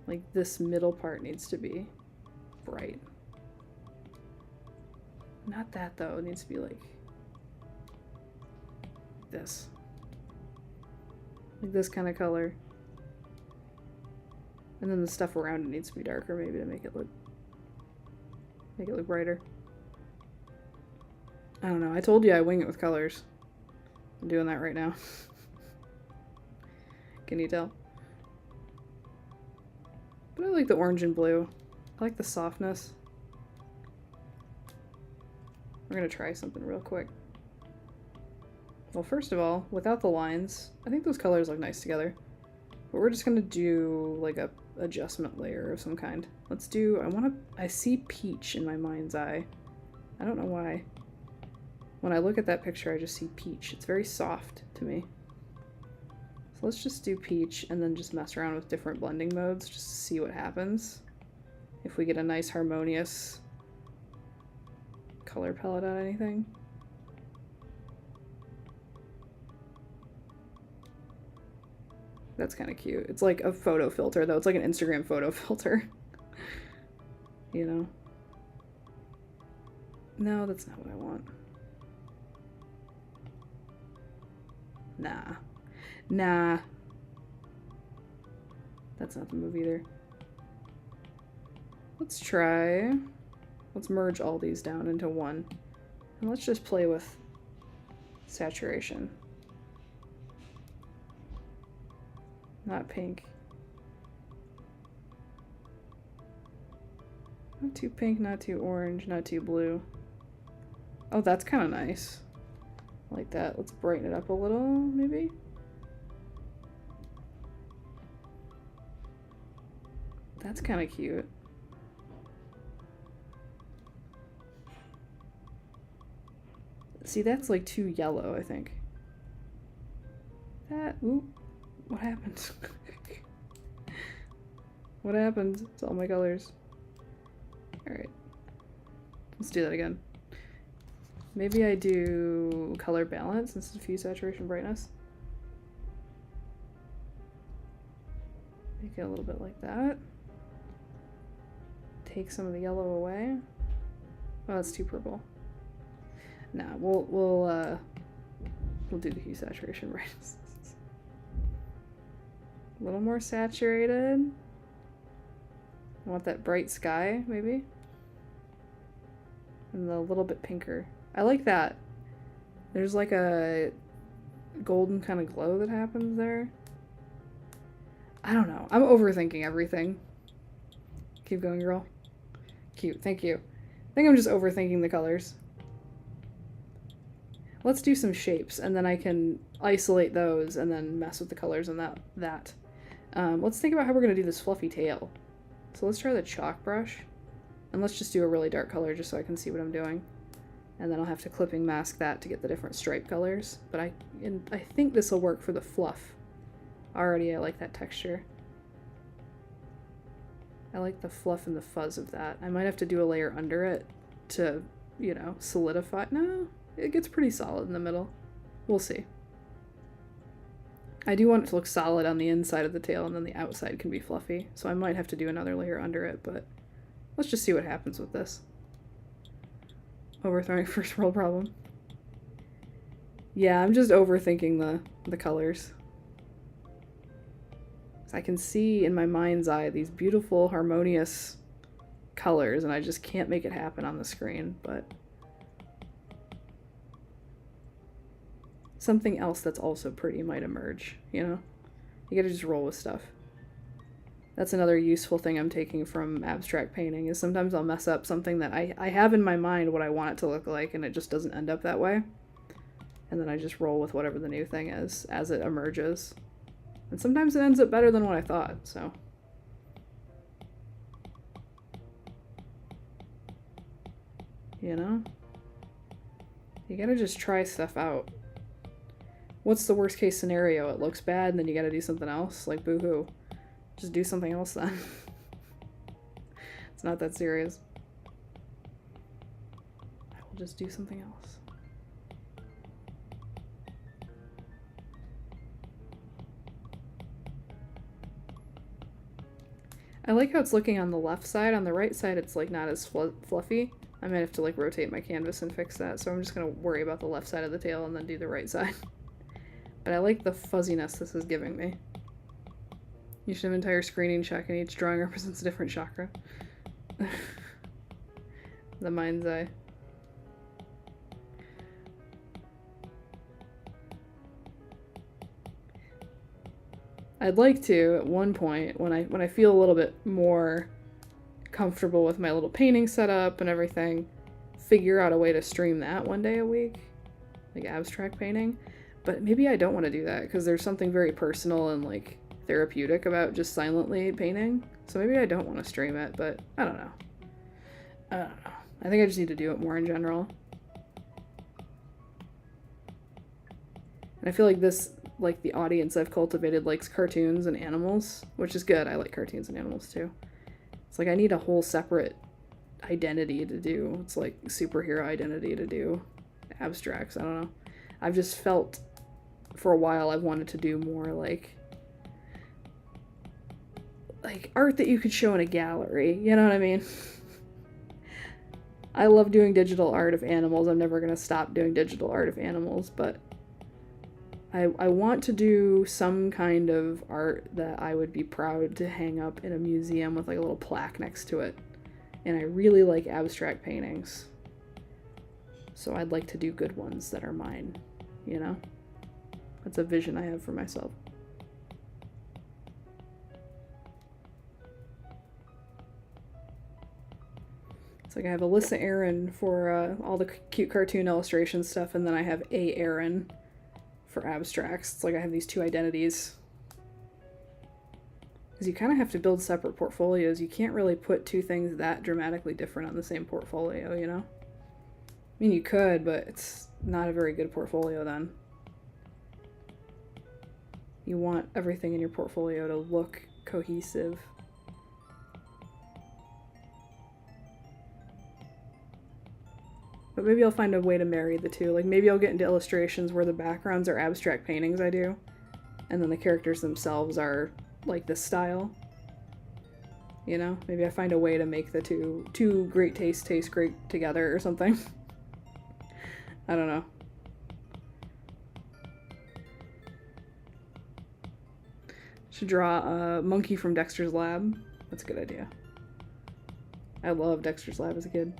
Like this middle part needs to be bright. Not that though, it needs to be like this. Like this kind of color. And then the stuff around it needs to be darker maybe to make it look brighter. I don't know. I told you I wing it with colors. I'm doing that right now. Can you tell? But I like the orange and blue. I like the softness. We're gonna try something real quick. Well, first of all, without the lines, I think those colors look nice together. But we're just gonna do like a adjustment layer of some kind. Let's do, I see peach in my mind's eye. I don't know why. When I look at that picture, I just see peach. It's very soft to me. So let's just do peach and then just mess around with different blending modes just to see what happens. If we get a nice harmonious color palette on anything. That's kind of cute. It's like a photo filter though. It's like an Instagram photo filter. You know? No, that's not what I want. Nah. Nah. That's not the move either. Let's try. Let's merge all these down into one. And let's just play with saturation. Not pink. Not too pink, not too orange, not too blue. Oh, that's kind of nice. I like that. Let's brighten it up a little, maybe. That's kind of cute. See, that's like too yellow, I think. That, ooh, what happened? What happened to all my colors? Alright. Let's do that again. Maybe I do color balance instead of hue, saturation, brightness. Make it a little bit like that. Take some of the yellow away. Oh, that's too purple. Nah, we'll do the hue, saturation, brightness. A little more saturated. I want that bright sky, maybe. And a little bit pinker. I like that. There's like a golden kind of glow that happens there. I don't know. I'm overthinking everything. Keep going, girl. Cute. Thank you. I think I'm just overthinking the colors. Let's do some shapes, and then I can isolate those and then mess with the colors and that. Let's think about how we're going to do this fluffy tail. So let's try the chalk brush. And let's just do a really dark color just so I can see what I'm doing. And then I'll have to clipping mask that to get the different stripe colors. But I think this will work for the fluff. Already I like that texture. I like the fluff and the fuzz of that. I might have to do a layer under it to, you know, solidify. No, it gets pretty solid in the middle. We'll see. I do want it to look solid on the inside of the tail and then the outside can be fluffy. So I might have to do another layer under it, but let's just see what happens with this. Overthrowing first world problem. Yeah, I'm just overthinking the colors. I can see in my mind's eye these beautiful, harmonious colors, and I just can't make it happen on the screen, but something else that's also pretty might emerge, you know? You gotta just roll with stuff. That's another useful thing I'm taking from abstract painting, is sometimes I'll mess up something that I have in my mind what I want it to look like, and it just doesn't end up that way. And then I just roll with whatever the new thing is as it emerges. And sometimes it ends up better than what I thought, so. You know? You gotta just try stuff out. What's the worst case scenario? It looks bad and then you gotta do something else? Like, boo-hoo. Just do something else then. It's not that serious. I will just do something else. I like how it's looking on the left side. On the right side, it's like not as fluffy. I might have to like rotate my canvas and fix that, so I'm just gonna worry about the left side of the tail and then do the right side. But I like the fuzziness this is giving me. You should have an entire screening check and each drawing represents a different chakra. The mind's eye. I'd like to, at one point, when I feel a little bit more comfortable with my little painting setup and everything, figure out a way to stream that one day a week, like abstract painting. But maybe I don't want to do that because there's something very personal and like therapeutic about just silently painting. So maybe I don't want to stream it, but I don't know. I don't know. I think I just need to do it more in general. And I feel like this, like the audience I've cultivated likes cartoons and animals, which is good. I like cartoons and animals too. It's like I need a whole separate identity to do. It's like superhero identity to do abstracts. I don't know. I've just felt for a while I've wanted to do more like art that you could show in a gallery. You know what I mean? I love doing digital art of animals. I'm never going to stop doing digital art of animals, but I want to do some kind of art that I would be proud to hang up in a museum with like a little plaque next to it. And I really like abstract paintings. So I'd like to do good ones that are mine, you know? That's a vision I have for myself. It's like I have Alyssa Aaron for all the cute cartoon illustration stuff, and then I have A. Aaron for abstracts. It's like I have these two identities. Because you kind of have to build separate portfolios. You can't really put two things that dramatically different on the same portfolio, you know? I mean, you could, but it's not a very good portfolio then. You want everything in your portfolio to look cohesive. But maybe I'll find a way to marry the two. Like maybe I'll get into illustrations where the backgrounds are abstract paintings I do, and then the characters themselves are like this style. You know? Maybe I find a way to make the two great tastes taste great together or something. I don't know. Should draw a monkey from Dexter's Lab. That's a good idea. I loved Dexter's Lab as a kid.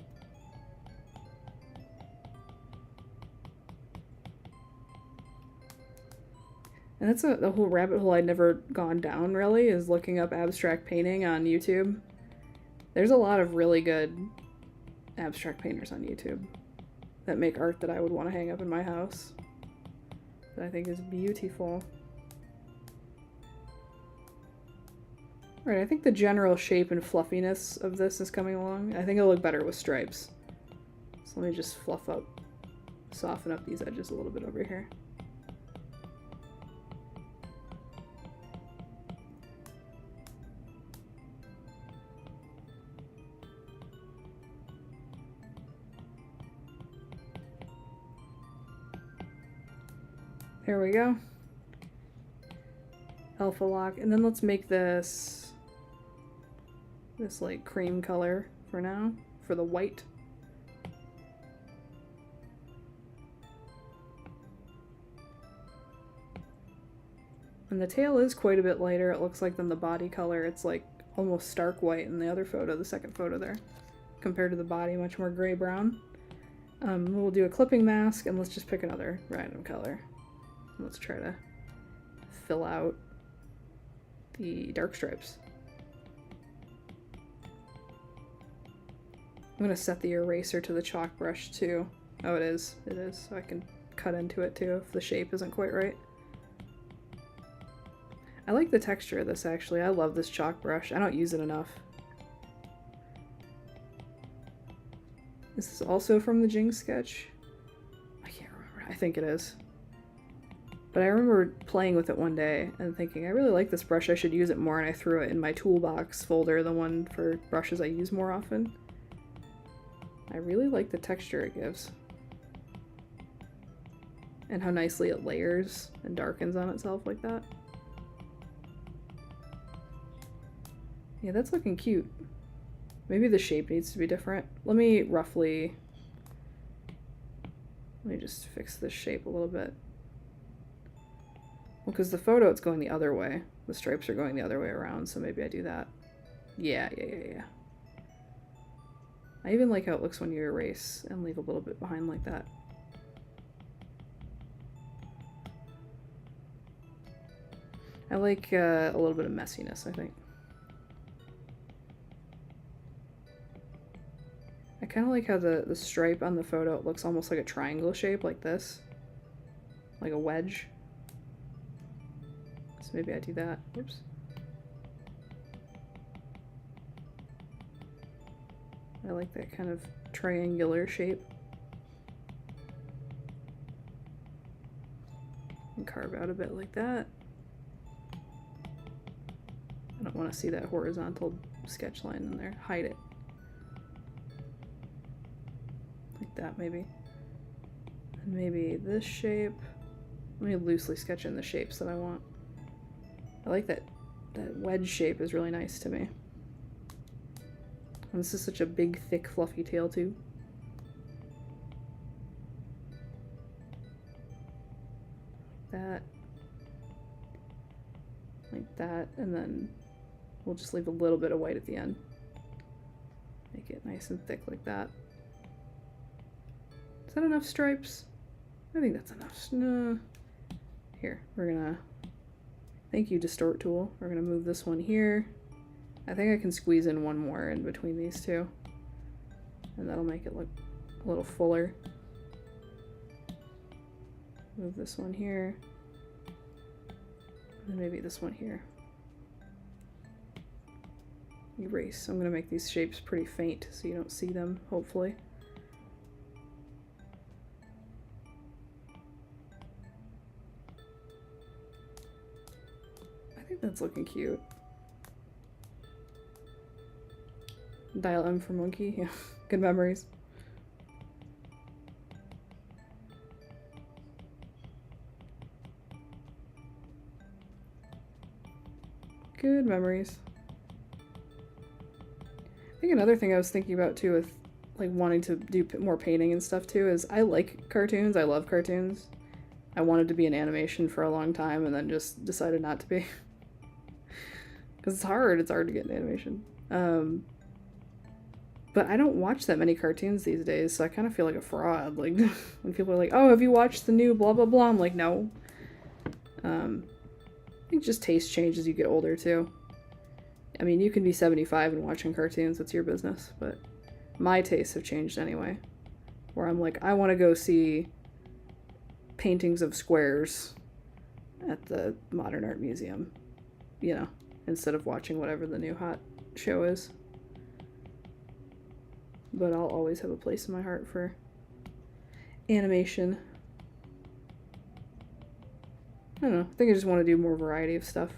And that's a whole rabbit hole I'd never gone down, really, is looking up abstract painting on YouTube. There's a lot of really good abstract painters on YouTube that make art that I would want to hang up in my house. That I think is beautiful. Alright, I think the general shape and fluffiness of this is coming along. I think it'll look better with stripes. So let me just soften up these edges a little bit over here. There we go. Alpha lock. And then let's make this like cream color for now, for the white. And the tail is quite a bit lighter, it looks like, than the body color. It's like almost stark white in the other photo, the second photo there, compared to the body, much more gray-brown. We'll do a clipping mask, and let's just pick another random color. Let's try to fill out the dark stripes. I'm gonna set the eraser to the chalk brush too. Oh, it is, so I can cut into it too if the shape isn't quite right. I like the texture of this actually. I love this chalk brush. I don't use it enough. This is also from the Jing sketch. I can't remember. I think it is. But I remember playing with it one day and thinking, I really like this brush, I should use it more, and I threw it in my toolbox folder, the one for brushes I use more often. I really like the texture it gives. And how nicely it layers and darkens on itself like that. Yeah, that's looking cute. Maybe the shape needs to be different. Let me just fix this shape a little bit. Well, because the photo, it's going the other way. The stripes are going the other way around, so maybe I do that. Yeah. I even like how it looks when you erase and leave a little bit behind like that. I like a little bit of messiness, I think. I kind of like how the stripe on the photo, it looks almost like a triangle shape, like this. Like a wedge. So maybe I do that. Oops. I like that kind of triangular shape. And carve out a bit like that. I don't want to see that horizontal sketch line in there. Hide it. Like that, maybe. And maybe this shape. Let me loosely sketch in the shapes that I want. I like that wedge shape is really nice to me. And this is such a big, thick, fluffy tail too. That. Like that, and then we'll just leave a little bit of white at the end. Make it nice and thick like that. Is that enough stripes? I think that's enough. No. Here, we're gonna... Thank you, Distort Tool. We're gonna move this one here. I think I can squeeze in one more in between these two. And that'll make it look a little fuller. Move this one here. And maybe this one here. Erase. I'm gonna make these shapes pretty faint so you don't see them, hopefully. I think that's looking cute. Dial M for monkey. Yeah, good memories. Good memories. I think another thing I was thinking about too with like wanting to do more painting and stuff too is I like cartoons. I love cartoons. I wanted to be in animation for a long time and then just decided not to be. Because it's hard. It's hard to get in animation. But I don't watch that many cartoons these days, so I kind of feel like a fraud. Like, when people are like, oh, have you watched the new blah, blah, blah? I'm like, no. I think just taste changes as you get older, too. I mean, you can be 75 and watching cartoons. It's your business. But my tastes have changed anyway. Where I'm like, I want to go see paintings of squares at the Modern Art Museum. You know, instead of watching whatever the new hot show is. But I'll always have a place in my heart for animation. I don't know. I think I just want to do more variety of stuff.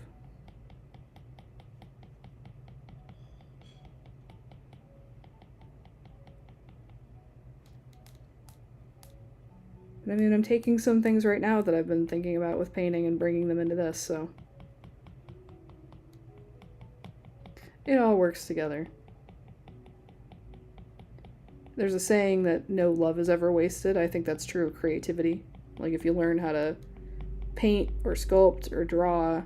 I mean, I'm taking some things right now that I've been thinking about with painting and bringing them into this, so it all works together. There's a saying that no love is ever wasted. I think that's true of creativity. Like, if you learn how to paint or sculpt or draw,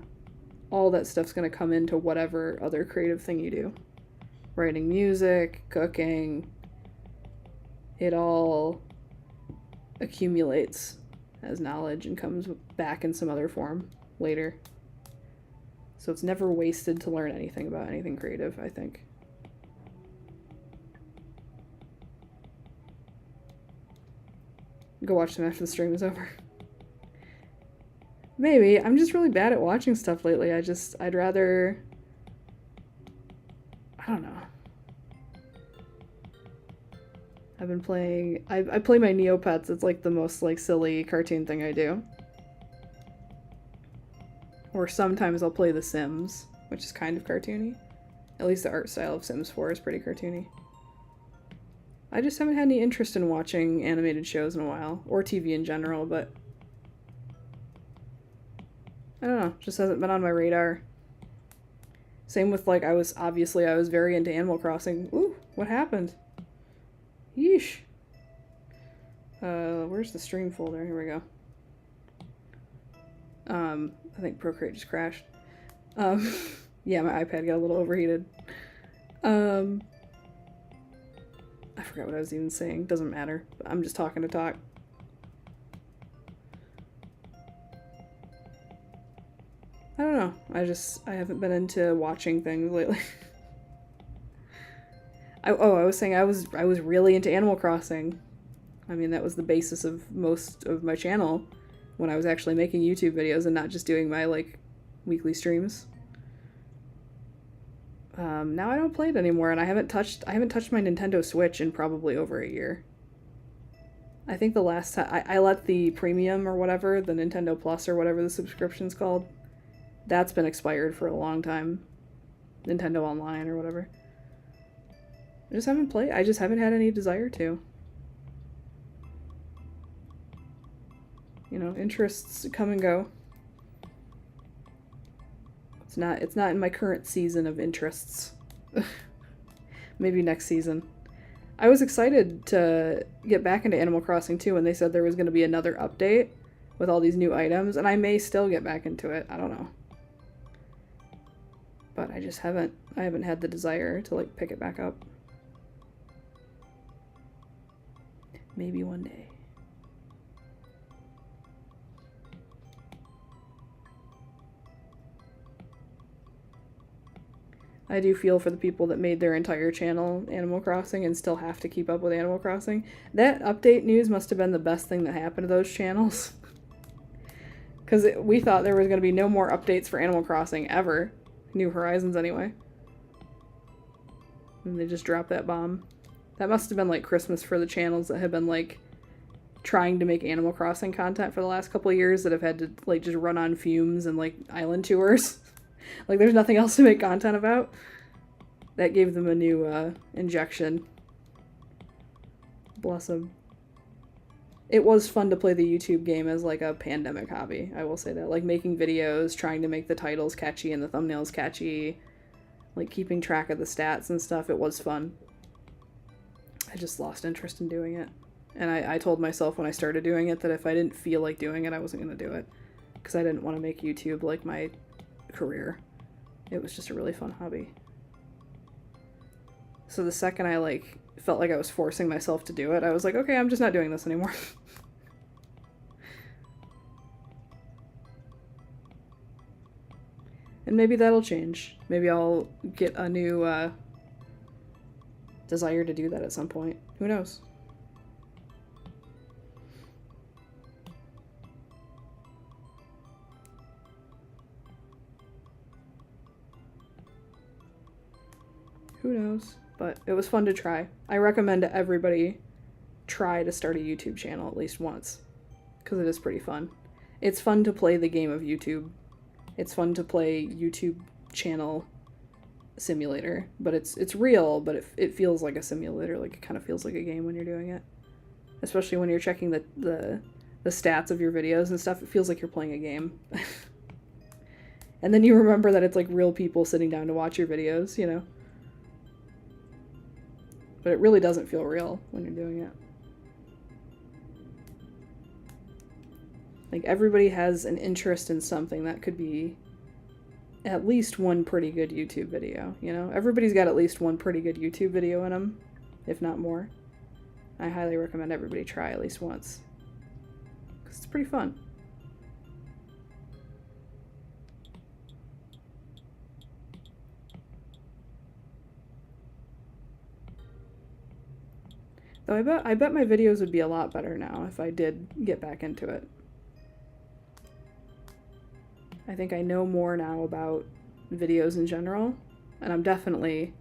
all that stuff's going to come into whatever other creative thing you do. Writing music, cooking, it all accumulates as knowledge and comes back in some other form later. So it's never wasted to learn anything about anything creative, I think. Go watch them after the stream is over. Maybe. I'm just really bad at watching stuff lately. I'd rather... I don't know. I've been playing... I play my Neopets. It's like the most like silly cartoon thing I do. Or sometimes I'll play The Sims, which is kind of cartoony. At least the art style of Sims 4 is pretty cartoony. I just haven't had any interest in watching animated shows in a while, or TV in general, but I don't know, just hasn't been on my radar. Same with, like, I was very into Animal Crossing. Ooh, what happened? Yeesh. Where's the stream folder? Here we go. I think Procreate just crashed. Yeah, my iPad got a little overheated. I forgot what I was even saying. Doesn't matter. I'm just talking to talk. I don't know. I haven't been into watching things lately. I was saying I was really into Animal Crossing. I mean, that was the basis of most of my channel when I was actually making YouTube videos and not just doing my, like, weekly streams. Now I don't play it anymore, and I haven't touched my Nintendo Switch in probably over a year. I think the last time I let the premium or whatever, the Nintendo Plus or whatever the subscription's called, that's been expired for a long time. Nintendo Online or whatever. I just haven't had any desire to. You know, interests come and go. It's not in my current season of interests. Maybe next season. I was excited to get back into Animal Crossing too when they said there was going to be another update with all these new items, and I may still get back into it. I don't know. But I haven't had the desire to, like, pick it back up. Maybe one day. I do feel for the people that made their entire channel Animal Crossing and still have to keep up with Animal Crossing. That update news must have been the best thing that happened to those channels. Because we thought there was going to be no more updates for Animal Crossing ever. New Horizons, anyway. And they just dropped that bomb. That must have been, like, Christmas for the channels that have been, like, trying to make Animal Crossing content for the last couple of years that have had to, like, just run on fumes and, like, island tours. Like, there's nothing else to make content about. That gave them a new injection. Bless them. It was fun to play the YouTube game as, like, a pandemic hobby, I will say that. Like, making videos, trying to make the titles catchy and the thumbnails catchy, like, keeping track of the stats and stuff. It was fun. I just lost interest in doing it. And I told myself when I started doing it that if I didn't feel like doing it, I wasn't going to do it. Because I didn't want to make YouTube, like, my career. It was just a really fun hobby. So the second I, like, felt like I was forcing myself to do it, I was like, okay, I'm just not doing this anymore. And maybe that'll change. Maybe I'll get a new desire to do that at some point. Who knows? Who knows? But it was fun to try. I recommend everybody try to start a YouTube channel at least once, because it is pretty fun. It's fun to play the game of YouTube. It's fun to play YouTube channel simulator, but it's real, but it feels like a simulator. Like, it kind of feels like a game when you're doing it, especially when you're checking the stats of your videos and stuff. It feels like you're playing a game. And then you remember that it's, like, real people sitting down to watch your videos, you know? But it really doesn't feel real when you're doing it. Like, everybody has an interest in something that could be at least one pretty good YouTube video, you know? Everybody's got at least one pretty good YouTube video in them, if not more. I highly recommend everybody try at least once, because it's pretty fun. Though I bet my videos would be a lot better now if I did get back into it. I think I know more now about videos in general, and I'm definitely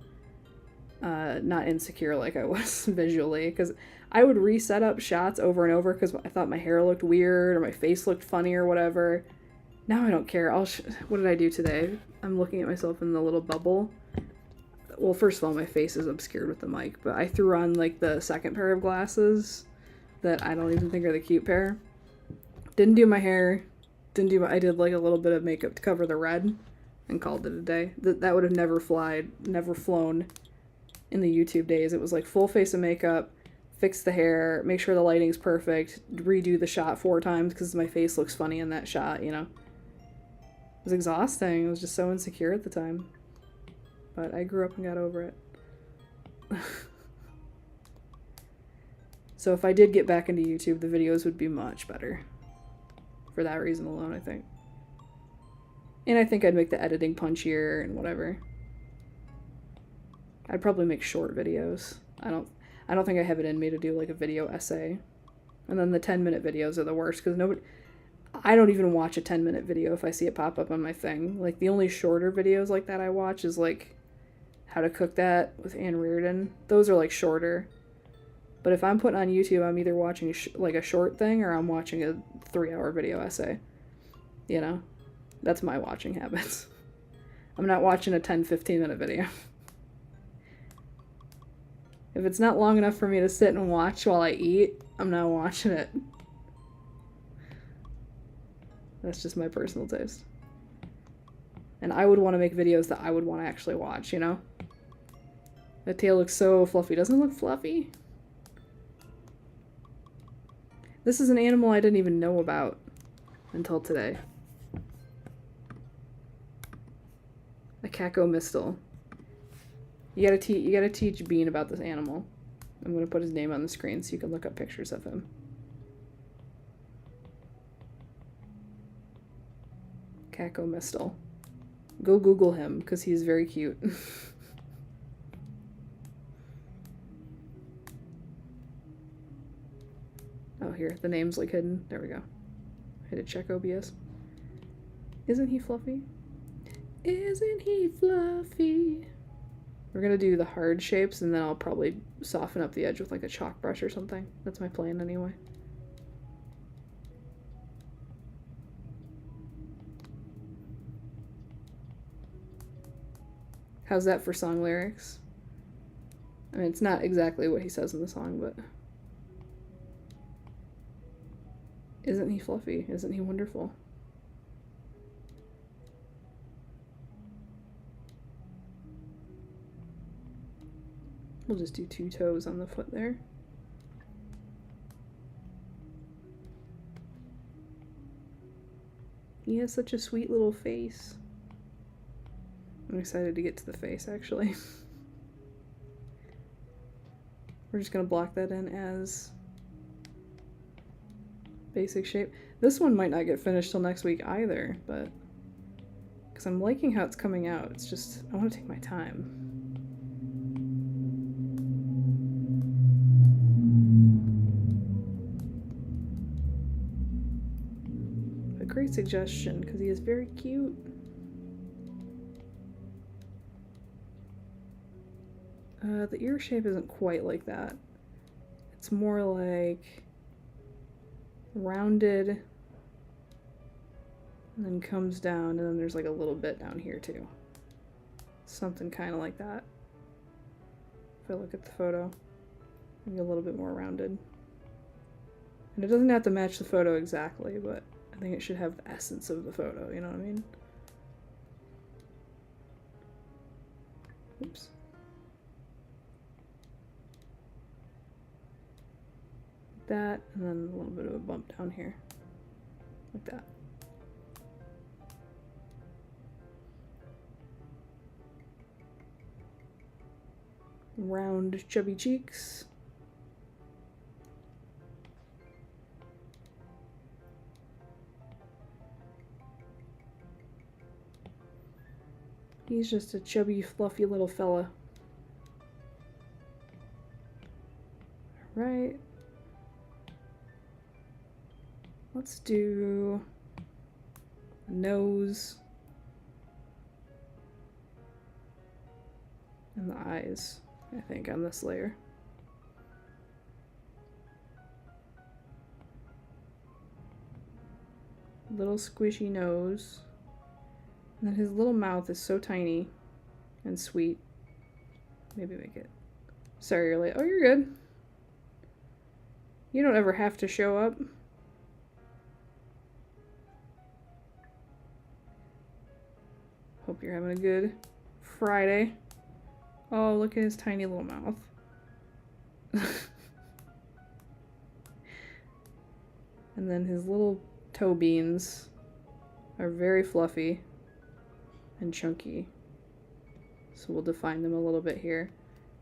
not insecure like I was visually, because I would reset up shots over and over because I thought my hair looked weird or my face looked funny or whatever. Now I don't care. What did I do today? I'm looking at myself in the little bubble. Well, first of all, my face is obscured with the mic, but I threw on, like, the second pair of glasses that I don't even think are the cute pair. Didn't do my hair. I did, like, a little bit of makeup to cover the red and called it a day. That would have never flown in the YouTube days. It was like full face of makeup, fix the hair, make sure the lighting's perfect, redo the shot 4 times because my face looks funny in that shot, you know. It was exhausting. I was just so insecure at the time. But I grew up and got over it. So if I did get back into YouTube, the videos would be much better. For that reason alone, I think. And I think I'd make the editing punchier and whatever. I'd probably make short videos. I don't think I have it in me to do like a video essay. And then the 10-minute videos are the worst because I don't even watch a 10-minute video if I see it pop up on my thing. Like the only shorter videos like that I watch is like How to Cook That with Ann Reardon. Those are like shorter. But if I'm putting on YouTube, I'm either watching like a short thing or I'm watching a 3-hour video essay. You know? That's my watching habits. I'm not watching a 10-15 minute video. If it's not long enough for me to sit and watch while I eat, I'm not watching it. That's just my personal taste. And I would want to make videos that I would want to actually watch, you know? That tail looks so fluffy. Doesn't it look fluffy? This is an animal I didn't even know about until today. A Cacomystle. You gotta teach Bean about this animal. I'm gonna put his name on the screen so you can look up pictures of him. Cacomystle. Go Google him because he's very cute. Oh, here, the name's like hidden. There we go. I had to check OBS. Isn't he fluffy? Isn't he fluffy? We're gonna do the hard shapes and then I'll probably soften up the edge with like a chalk brush or something. That's my plan anyway. How's that for song lyrics? I mean, it's not exactly what he says in the song, but... Isn't he fluffy? Isn't he wonderful? We'll just do 2 toes on the foot there. He has such a sweet little face. I'm excited to get to the face, actually. We're just gonna block that in as basic shape. This one might not get finished till next week either, but because I'm liking how it's coming out. It's just, I want to take my time. A great suggestion because he is very cute. The ear shape isn't quite like that. It's more like rounded and then comes down, and then there's like a little bit down here too. Something kind of like that. If I look at the photo, maybe a little bit more rounded. And it doesn't have to match the photo exactly, but I think it should have the essence of the photo, you know what I mean? Oops. That, and then a little bit of a bump down here, like that. Round, chubby cheeks. He's just a chubby, fluffy little fella. All right. Let's do nose and the eyes, I think, on this layer. Little squishy nose. And then his little mouth is so tiny and sweet. Maybe make it... Sorry, you're late. Oh, you're good. You don't ever have to show up. Hope you're having a good Friday. Oh, look at his tiny little mouth. And then his little toe beans are very fluffy and chunky. So we'll define them a little bit here.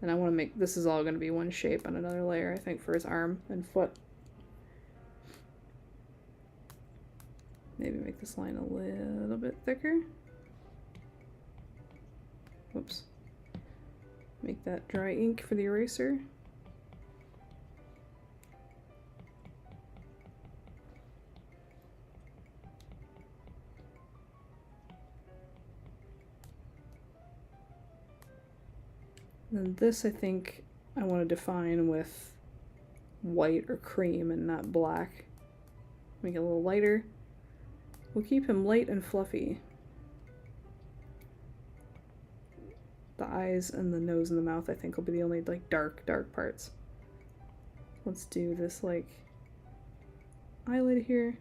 And I want to make, this is all going to be one shape on another layer, I think, for his arm and foot. Maybe make this line a little bit thicker. Whoops. Make that dry ink for the eraser. And this, I think, I want to define with white or cream and not black. Make it a little lighter. We'll keep him light and fluffy. The eyes and the nose and the mouth, I think, will be the only, like, dark parts. Let's do this, like, eyelid here.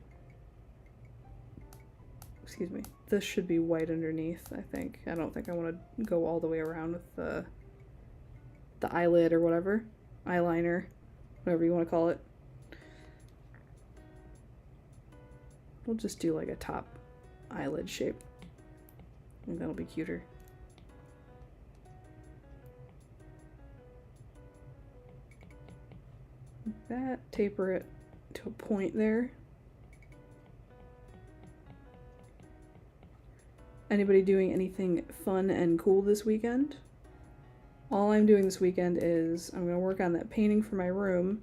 Excuse me. This should be white underneath, I think. I don't think I want to go all the way around with the eyelid or whatever. Eyeliner. Whatever you want to call it. We'll just do, like, a top eyelid shape. I think that'll be cuter. Like that. Taper it to a point there. Anybody doing anything fun and cool this weekend? All I'm doing this weekend is I'm going to work on that painting for my room,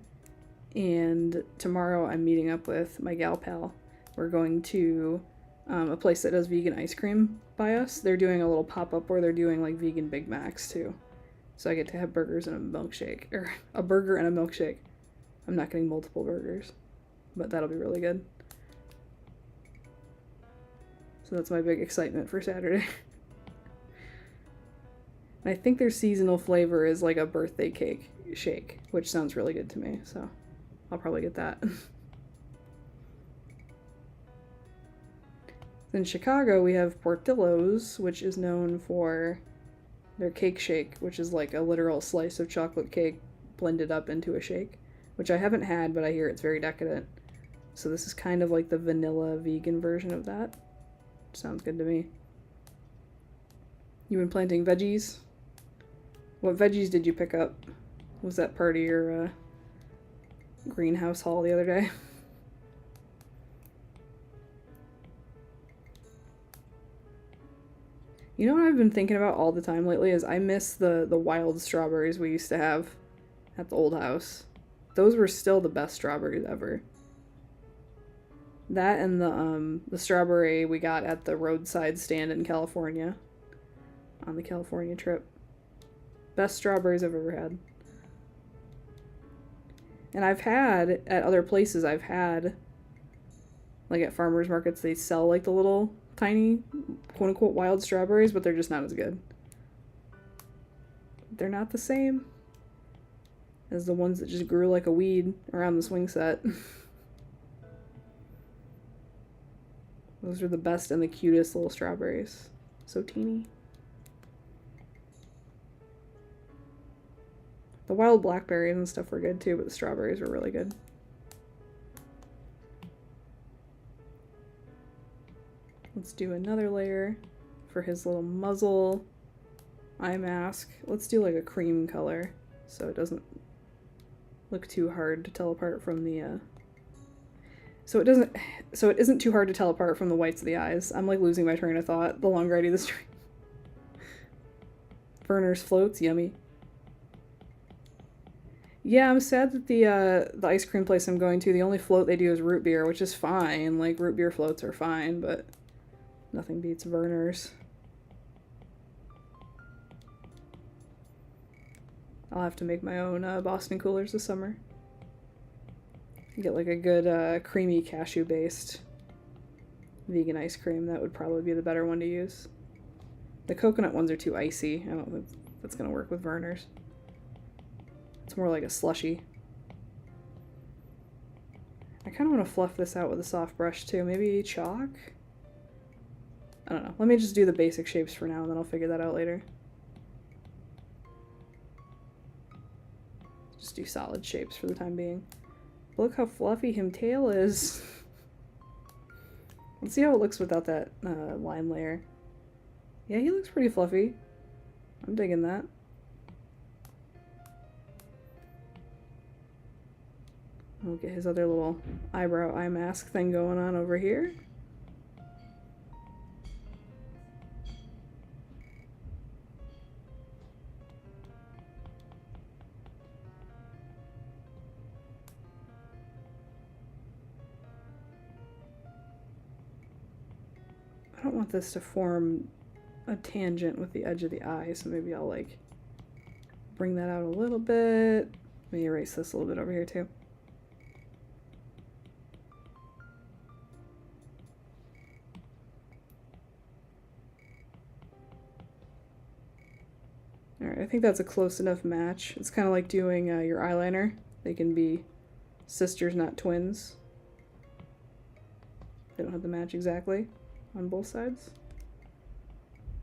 and tomorrow I'm meeting up with my gal pal. We're going to a place that does vegan ice cream by us. They're doing a little pop-up where they're doing like vegan Big Macs too. So I get to have burgers and a milkshake, or a burger and a milkshake. I'm not getting multiple burgers, but that'll be really good. So that's my big excitement for Saturday. And I think their seasonal flavor is like a birthday cake shake, which sounds really good to me, so I'll probably get that. In Chicago, we have Portillo's, which is known for their cake shake, which is like a literal slice of chocolate cake blended up into a shake, which I haven't had, but I hear it's very decadent. So this is kind of like the vanilla vegan version of that. Sounds good to me. You been planting veggies? What veggies did you pick up? Was that part of your greenhouse haul the other day? You know what I've been thinking about all the time lately is I miss the wild strawberries we used to have at the old house. Those were still the best strawberries ever. That and the strawberry we got at the roadside stand in California on the California trip. Best strawberries I've ever had. And I've had, at other places, I've had, like at farmers markets, they sell like the little tiny, quote-unquote, wild strawberries, but they're just not as good. They're not the same as the ones that just grew like a weed around the swing set. Those are the best and the cutest little strawberries. So teeny. The wild blackberries and stuff were good too, but the strawberries were really good. Let's do another layer for his little muzzle eye mask. Let's do like a cream color so it doesn't look too hard to tell apart from the so it isn't too hard to tell apart from the whites of the eyes. I'm like losing my train of thought the longer I do this stream. Werner's floats, yummy. Yeah, I'm sad that the ice cream place I'm going to, the only float they do is root beer, which is fine. Like, root beer floats are fine, but nothing beats Werner's. I'll have to make my own Boston coolers this summer. Get like a good creamy cashew-based vegan ice cream. That would probably be the better one to use. The coconut ones are too icy. I don't think that's going to work with Werner's. It's more like a slushy. I kind of want to fluff this out with a soft brush too. Maybe chalk? I don't know. Let me just do the basic shapes for now, and then I'll figure that out later. Just do solid shapes for the time being. Look how fluffy him tail is. Let's see how it looks without that line layer. Yeah, he looks pretty fluffy. I'm digging that. We'll get his other little eyebrow eye mask thing going on over here. I don't want this to form a tangent with the edge of the eye, so maybe I'll like bring that out a little bit. Let me erase this a little bit over here too. Alright, I think that's a close enough match. It's kind of like doing your eyeliner. They can be sisters, not twins. They don't have to match exactly on both sides.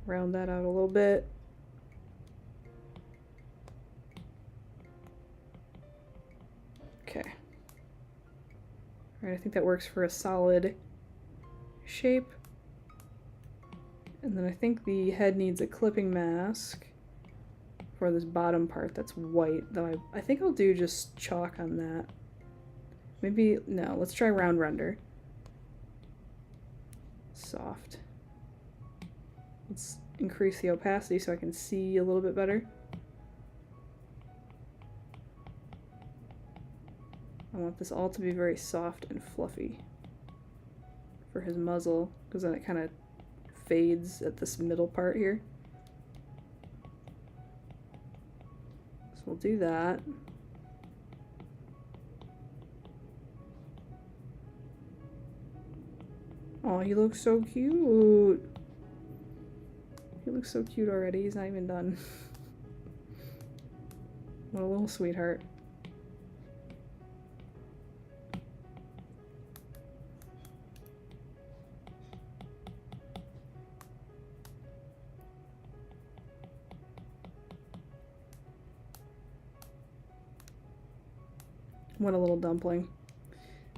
Round that out a little bit. Okay. Alright, I think that works for a solid shape. And then I think the head needs a clipping mask for this bottom part that's white, though I think I'll do just chalk on that. Maybe, no, let's try round render. Soft. Let's increase the opacity so I can see a little bit better. I want this all to be very soft and fluffy for his muzzle, because then it kind of fades at this middle part here. So we'll do that. Oh, he looks so cute. He looks so cute already. He's not even done. What a little sweetheart. What a little dumpling.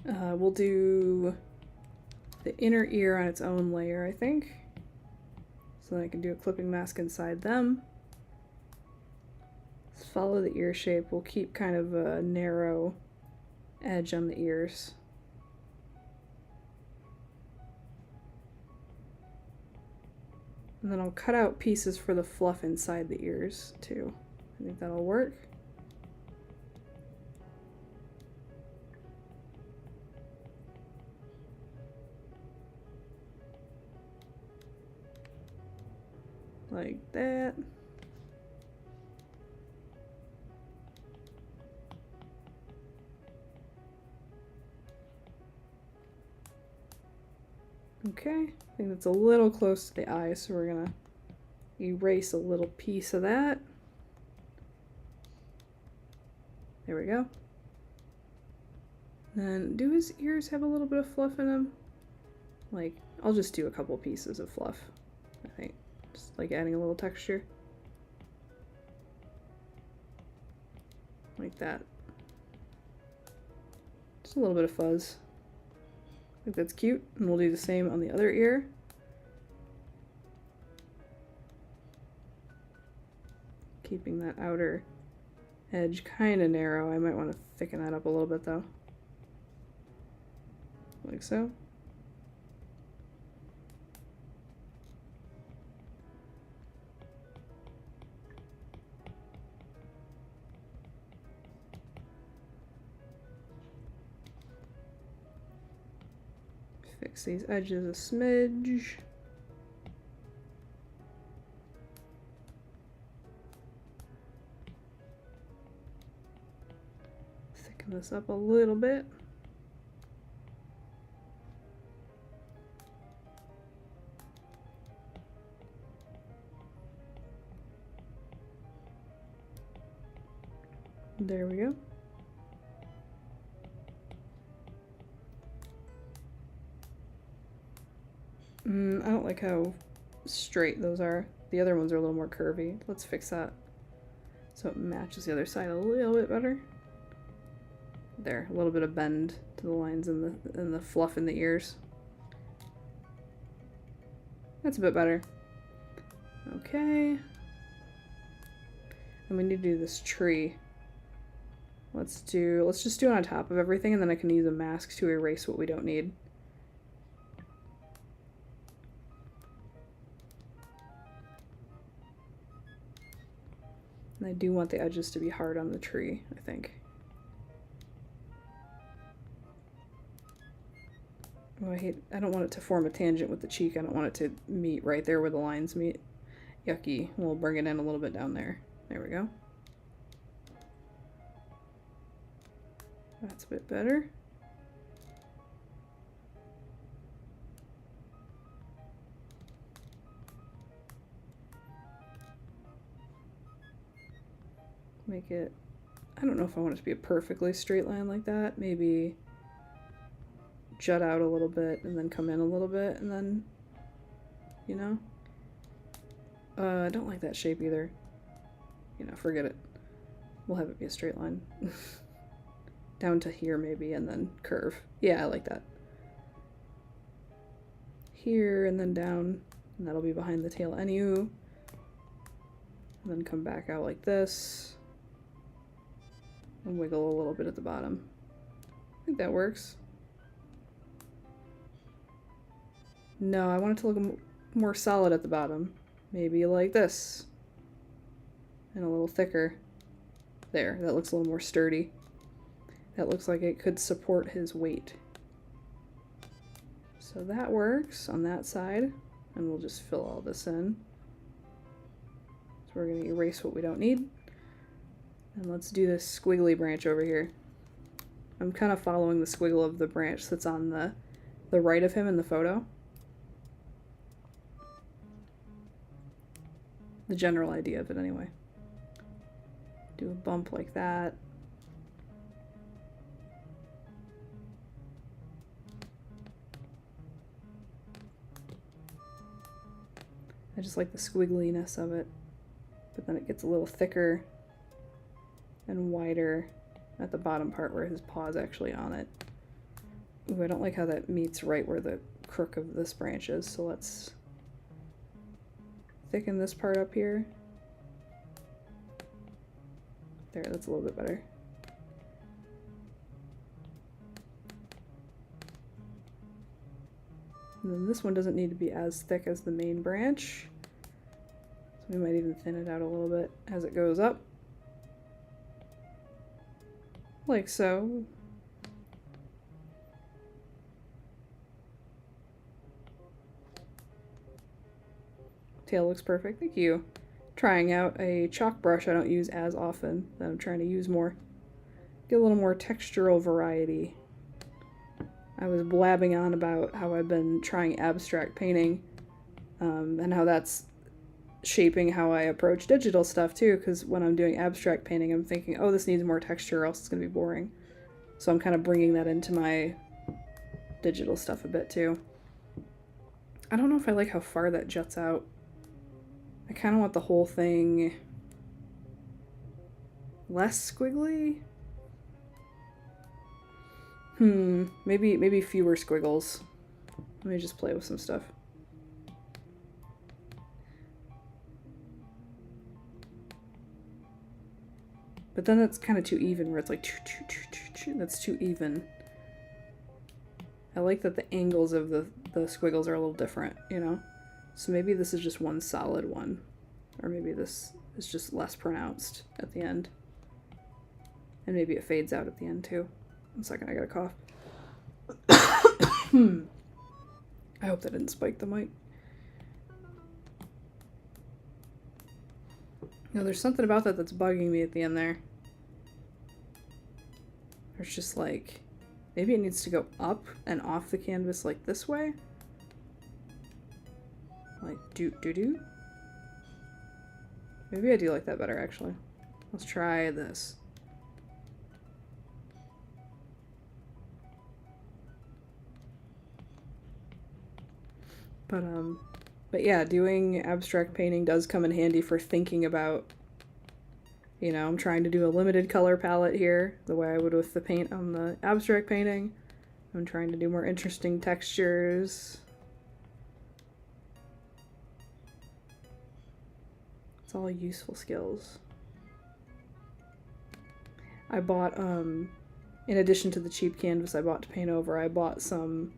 We'll do the inner ear on its own layer, I think. So then I can do a clipping mask inside them. Let's follow the ear shape. We'll keep kind of a narrow edge on the ears. And then I'll cut out pieces for the fluff inside the ears too. I think that'll work. Like that. Okay, I think that's a little close to the eye, so we're gonna erase a little piece of that. There we go. Then, do his ears have a little bit of fluff in them? Like, I'll just do a couple pieces of fluff, I think. Just like adding a little texture. Like that. Just a little bit of fuzz. I think that's cute, and we'll do the same on the other ear. Keeping that outer edge kind of narrow. I might want to thicken that up a little bit though. Like so. Fix these edges a smidge. Thicken this up a little bit. There we go. I don't like how straight those are. The other ones are a little more curvy. Let's fix that so it matches the other side a little bit better. There, a little bit of bend to the lines and the fluff in the ears. That's a bit better. Okay. And we need to do this tree. Let's just do it on top of everything, and then I can use a mask to erase what we don't need. And I do want the edges to be hard on the tree, I think. Oh, I don't want it to form a tangent with the cheek. I don't want it to meet right there where the lines meet. Yucky. We'll bring it in a little bit down there. There we go. That's a bit better. Make it, I don't know if I want it to be a perfectly straight line like that. Maybe jut out a little bit and then come in a little bit and then, you know? I don't like that shape either. You know, forget it. We'll have it be a straight line. Down to here maybe and then curve. Yeah, I like that. Here and then down, and that'll be behind the tail anywho. And then come back out like this. And wiggle a little bit at the bottom. I think that works. No, I want it to look more solid at the bottom. Maybe like this. And a little thicker. There, that looks a little more sturdy. That looks like it could support his weight. So that works on that side. And we'll just fill all this in. So we're going to erase what we don't need. And let's do this squiggly branch over here. I'm kind of following the squiggle of the branch that's on the right of him in the photo. The general idea of it anyway. Do a bump like that. I just like the squiggliness of it, but then it gets a little thicker and wider at the bottom part where his paw's actually on it. Ooh, I don't like how that meets right where the crook of this branch is, so let's thicken this part up here. There, that's a little bit better. And then this one doesn't need to be as thick as the main branch. So we might even thin it out a little bit as it goes up. Like so. Tail looks perfect, thank you. Trying out a chalk brush I don't use as often, that I'm trying to use more. Get a little more textural variety. I was blabbing on about how I've been trying abstract painting, and how that's shaping how I approach digital stuff too, because when I'm doing abstract painting I'm thinking, oh, this needs more texture or else it's going to be boring. So I'm kind of bringing that into my digital stuff a bit too. I don't know if I like how far that juts out. I kind of want the whole thing less squiggly. Maybe fewer squiggles. Let me just play with some stuff. But then that's kind of too even, where it's like, that's too even. I like that the angles of the squiggles are a little different, you know? So maybe this is just one solid one. Or maybe this is just less pronounced at the end. And maybe it fades out at the end too. 1 second, I got a cough. I hope that didn't spike the mic. No, there's something about that that's bugging me at the end there. There's just like, maybe it needs to go up and off the canvas like this way. Like do. Maybe I do like that better actually. Let's try this. But yeah, doing abstract painting does come in handy for thinking about, you know, I'm trying to do a limited color palette here, the way I would with the paint on the abstract painting. I'm trying to do more interesting textures. It's all useful skills. I bought, in addition to the cheap canvas I bought to paint over, I bought some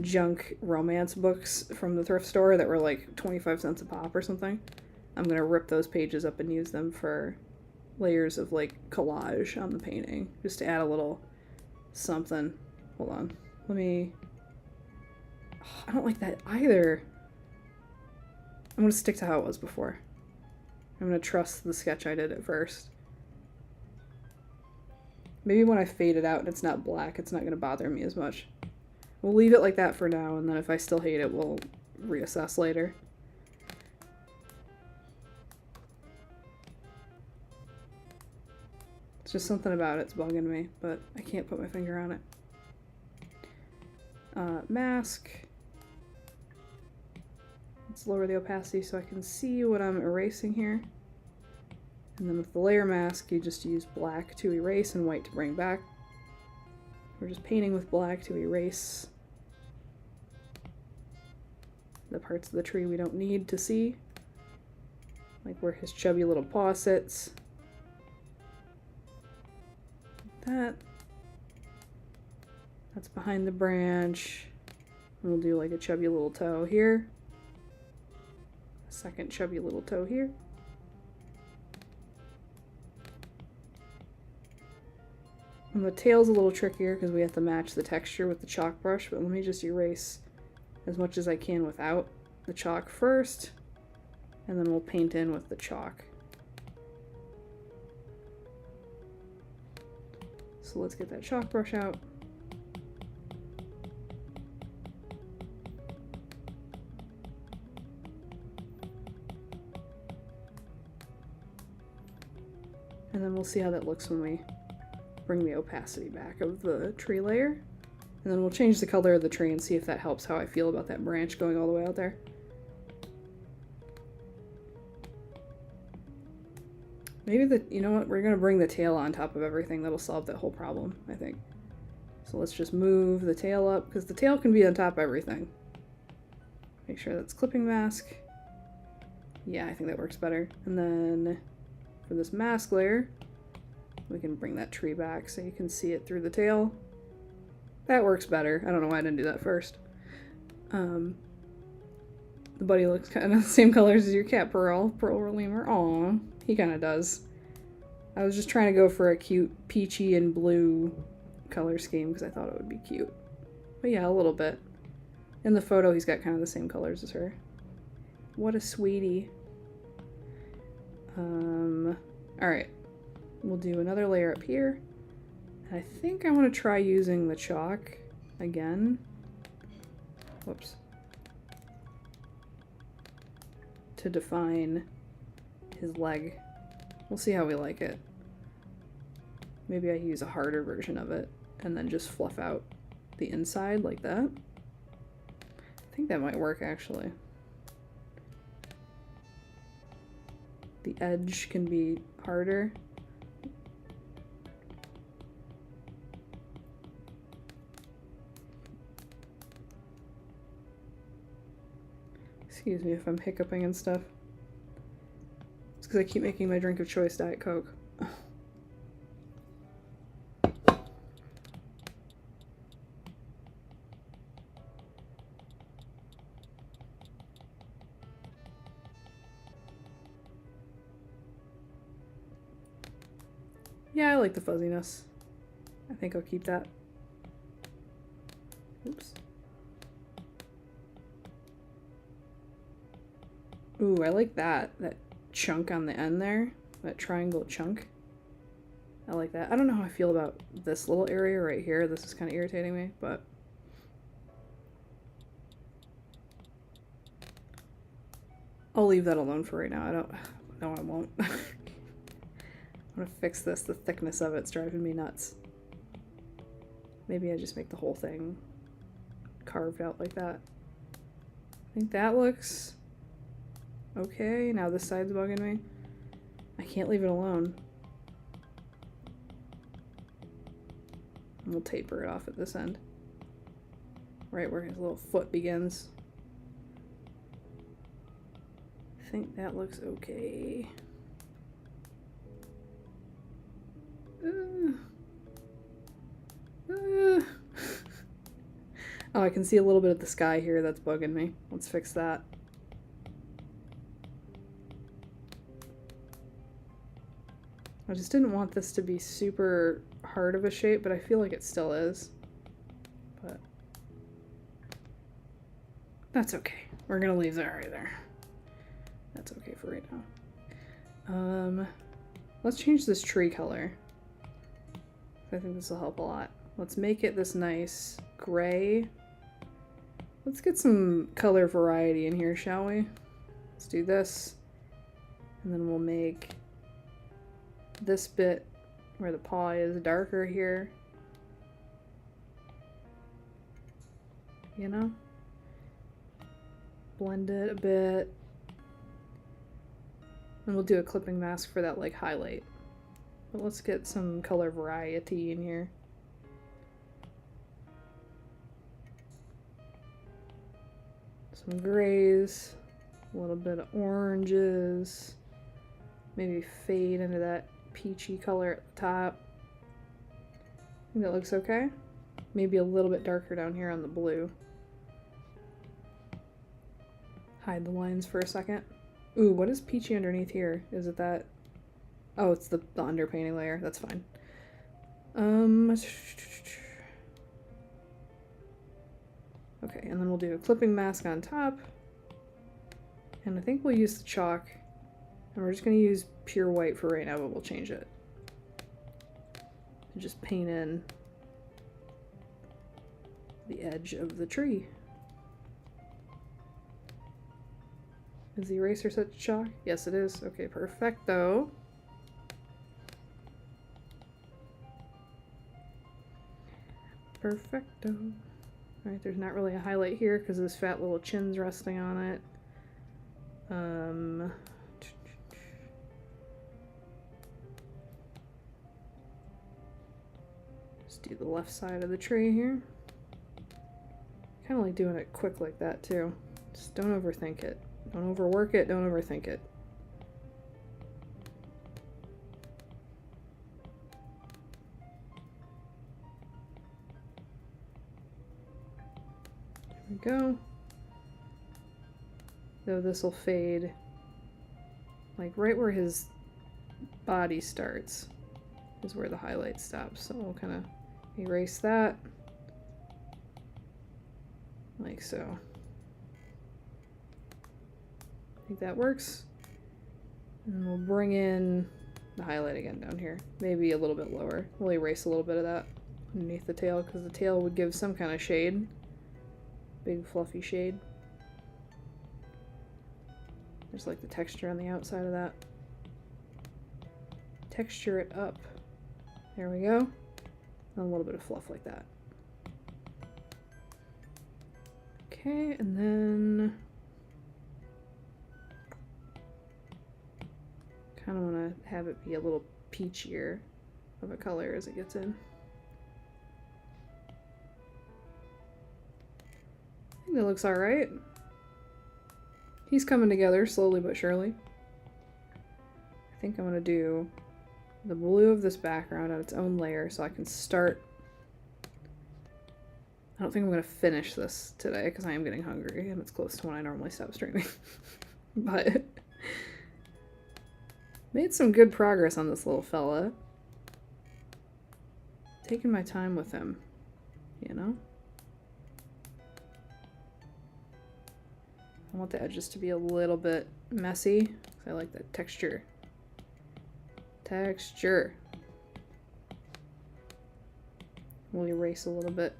junk romance books from the thrift store that were like 25 cents a pop or something. I'm gonna rip those pages up and use them for layers of like collage on the painting, just to add a little something. Hold on, let me, oh, I don't like that either. I'm gonna stick to how it was before. I'm gonna trust the sketch I did at first. Maybe when I fade it out and it's not black, it's not gonna bother me as much. We'll leave it like that for now, and then if I still hate it, we'll reassess later. It's just something about it's bugging me, but I can't put my finger on it. Mask. Let's lower the opacity so I can see what I'm erasing here. And then with the layer mask, you just use black to erase and white to bring back. We're just painting with black to erase the parts of the tree we don't need to see, like where his chubby little paw sits. Like that's behind the branch. And we'll do like a chubby little toe here, a second chubby little toe here. And the tail's a little trickier because we have to match the texture with the chalk brush, but let me just erase as much as I can without the chalk first, and then we'll paint in with the chalk. So let's get that chalk brush out. And then we'll see how that looks when we bring the opacity back of the tree layer. And then we'll change the color of the tree and see if that helps how I feel about that branch going all the way out there. Maybe you know what, we're gonna bring the tail on top of everything. That'll solve that whole problem, I think. So let's just move the tail up, because the tail can be on top of everything. Make sure that's clipping mask. Yeah, I think that works better. And then for this mask layer, we can bring that tree back so you can see it through the tail. That works better. I don't know why I didn't do that first. The buddy looks kind of the same colors as your cat, Pearl. Pearl Lemur. Aw, he kind of does. I was just trying to go for a cute peachy and blue color scheme because I thought it would be cute. But yeah, a little bit. In the photo, he's got kind of the same colors as her. What a sweetie. Alright. We'll do another layer up here. I think I want to try using the chalk again. Whoops. To define his leg. We'll see how we like it. Maybe I use a harder version of it and then just fluff out the inside like that. I think that might work actually. The edge can be harder. Excuse me if I'm hiccuping and stuff. It's because I keep making my drink of choice Diet Coke. Yeah, I like the fuzziness. I think I'll keep that. Oops. Ooh, I like that chunk on the end there. That triangle chunk. I like that. I don't know how I feel about this little area right here. This is kind of irritating me, but... I'll leave that alone for right now. No, I won't. I'm gonna fix this. The thickness of it's driving me nuts. Maybe I just make the whole thing carved out like that. think that looks okay. Now this side's bugging me. I can't leave it alone. And we'll taper it off at this end. Right where his little foot begins. I think that looks okay. Oh, I can see a little bit of the sky here. That's bugging me. Let's fix that. I just didn't want this to be super hard of a shape, but I feel like it still is. But that's okay. We're gonna leave that right there. That's okay for right now. Let's change this tree color. I think this will help a lot. Let's make it this nice gray. Let's get some color variety in here, shall we? Let's do this. And then we'll make this bit where the paw is darker here. You know? Blend it a bit. And we'll do a clipping mask for that like highlight. But let's get some color variety in here. Some grays, a little bit of oranges, maybe fade into that peachy color at the top. I think that looks okay. Maybe a little bit darker down here on the blue. Hide the lines for a second. Ooh, what is peachy underneath here? Is it that? Oh, it's the underpainting layer. That's fine. Okay, and then we'll do a clipping mask on top. And I think we'll use the chalk. And we're just going to use pure white for right now, but we'll change it. And just paint in the edge of the tree. Is the eraser set to chalk? Yes, it is. Okay, perfecto. Perfecto. Alright, there's not really a highlight here because this fat little chin's resting on it. Just do the left side of the tree here. Kind of like doing it quick like that too. Just don't overthink it. Don't overwork it, don't overthink it. There we go. Though this will fade like right where his body starts is where the highlight stops. So we'll kind of erase that like so. I think that works. And we'll bring in the highlight again down here. Maybe a little bit lower. We'll erase a little bit of that underneath the tail because the tail would give some kind of shade. Big fluffy shade. There's like the texture on the outside of that. Texture it up. There we go. And a little bit of fluff like that. Okay, and then kind of want to have it be a little peachier of a color as it gets in. I think that looks alright. He's coming together slowly but surely. I think I'm going to do the blue of this background on its own layer so I can start. I don't think I'm going to finish this today because I am getting hungry and it's close to when I normally stop streaming. But made some good progress on this little fella. Taking my time with him, you know? I want the edges to be a little bit messy because I like that texture. Texture. We'll erase a little bit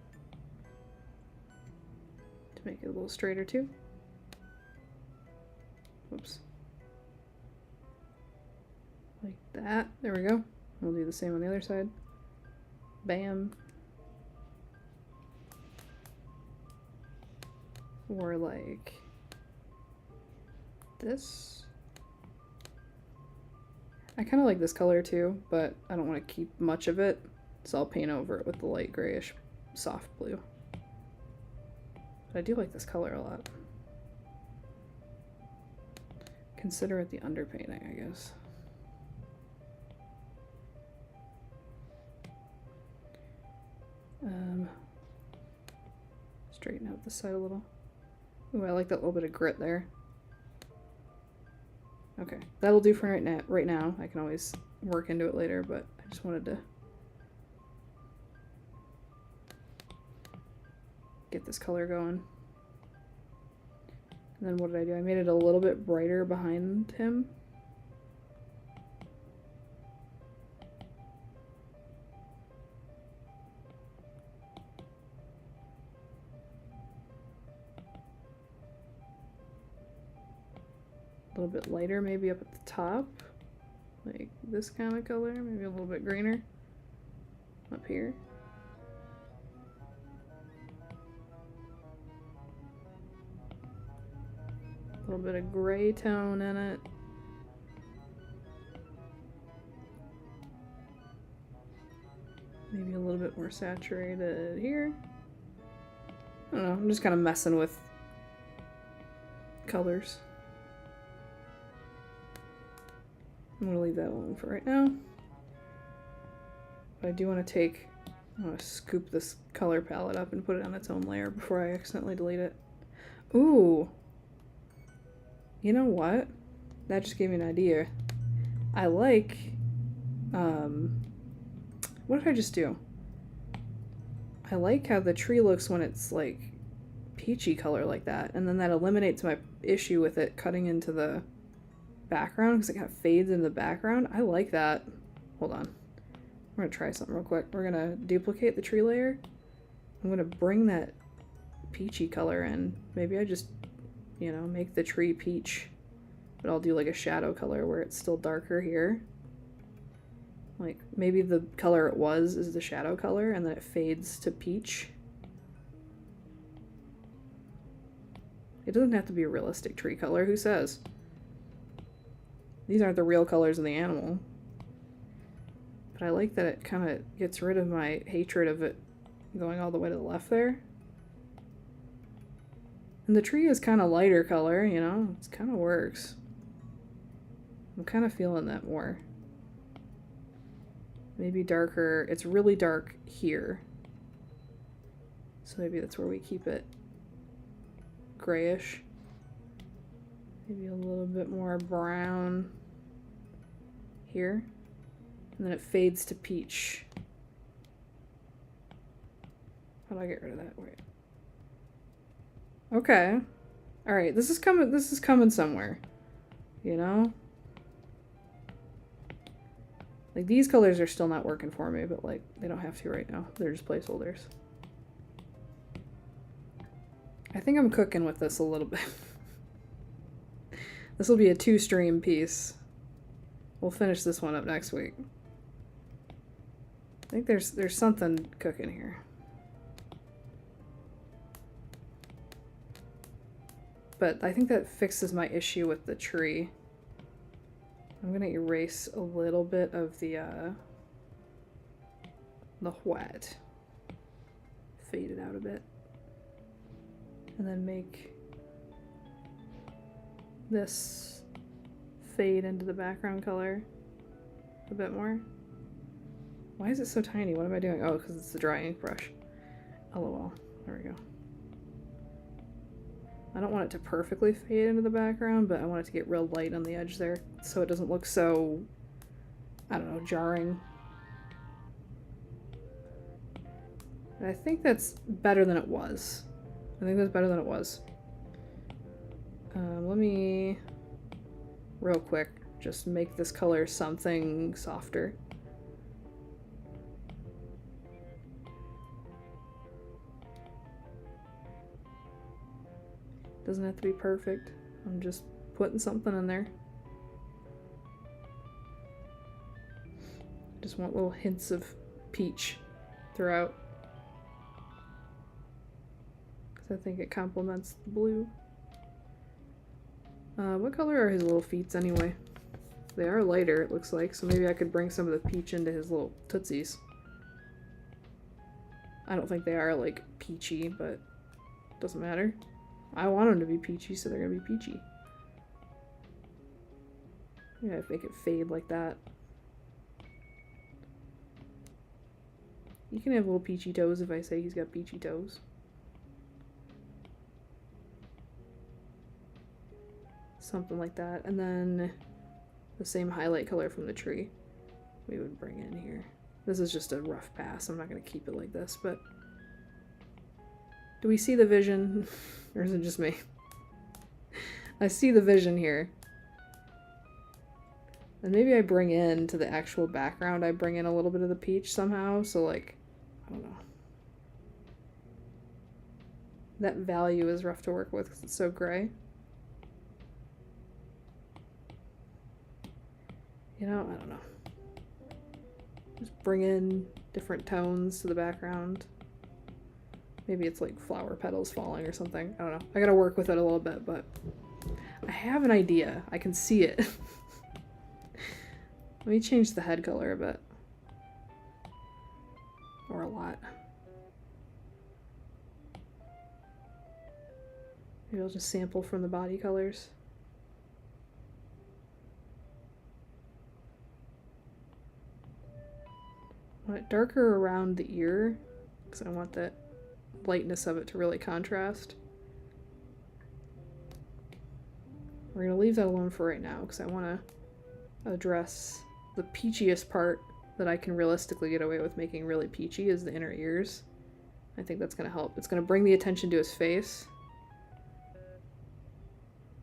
to make it a little straighter too. Whoops. Like that. There we go. We'll do the same on the other side. Bam. Or like this. I kind of like this color too, but I don't want to keep much of it, so I'll paint over it with the light grayish soft blue. But I do like this color a lot. Consider it the underpainting, I guess. Straighten out the side a little. Ooh, I like that little bit of grit there. Okay, that'll do for right now. I can always work into it later, but I just wanted to get this color going. And then what did I do? I made it a little bit brighter behind him. A little bit lighter maybe up at the top, like this kind of color, maybe a little bit greener up here. A little bit of gray tone in it. Maybe a little bit more saturated here. I don't know, I'm just kind of messing with colors. I'm gonna leave that alone for right now. But I do want to I want to scoop this color palette up and put it on its own layer before I accidentally delete it. Ooh! You know what? That just gave me an idea. I like, what did I just do? I like how the tree looks when it's like peachy color like that, and then that eliminates my issue with it cutting into the background because it kind of fades into the background. I like that. Hold on. We're gonna try something real quick. We're gonna duplicate the tree layer. I'm gonna bring that peachy color in. Maybe I just, you know, make the tree peach, but I'll do like a shadow color where it's still darker here. Like maybe the color it was is the shadow color and then it fades to peach. It doesn't have to be a realistic tree color, who says? These aren't the real colors of the animal. But I like that it kind of gets rid of my hatred of it going all the way to the left there. And the tree is kind of lighter color, you know? It kind of works. I'm kind of feeling that more. Maybe darker. It's really dark here. So maybe that's where we keep it grayish. Maybe a little bit more brown here. And then it fades to peach. How do I get rid of that? Wait. Okay. Alright, this is coming somewhere. You know? Like, these colors are still not working for me, but like, they don't have to right now. They're just placeholders. I think I'm cooking with this a little bit. This will be a 2-stream piece. We'll finish this one up next week. I think there's something cooking here. But I think that fixes my issue with the tree. I'm gonna erase a little bit of the white. Fade it out a bit. And then make this fade into the background color a bit more. Why is it so tiny? What am I doing? Oh, because it's the dry ink brush. LOL. There we go. I don't want it to perfectly fade into the background, but I want it to get real light on the edge there so it doesn't look so, I don't know, jarring. And I think that's better than it was. I think that's better than it was. Let me, real quick, just make this color something softer. Doesn't have to be perfect. I'm just putting something in there. Just want little hints of peach throughout. Because I think it complements the blue. What color are his little feet anyway? They are lighter, it looks like, so maybe I could bring some of the peach into his little tootsies. I don't think they are, like, peachy, but doesn't matter. I want them to be peachy, so they're gonna be peachy. Yeah, make it fade like that. You can have little peachy toes if I say he's got peachy toes. Something like that. And then the same highlight color from the tree we would bring in here. This is just a rough pass. I'm not going to keep it like this, but do we see the vision? Or is it just me? I see the vision here. And maybe I bring in to the actual background, I bring in a little bit of the peach somehow, so like, I don't know. That value is rough to work with because it's so gray. You know, I don't know. Just bring in different tones to the background. Maybe it's like flower petals falling or something. I don't know. I gotta work with it a little bit, but I have an idea. I can see it. Let me change the head color a bit. Or a lot. Maybe I'll just sample from the body colors. I want it darker around the ear, because I want that lightness of it to really contrast. We're going to leave that alone for right now, because I want to address the peachiest part that I can realistically get away with making really peachy is the inner ears. I think that's going to help. It's going to bring the attention to his face.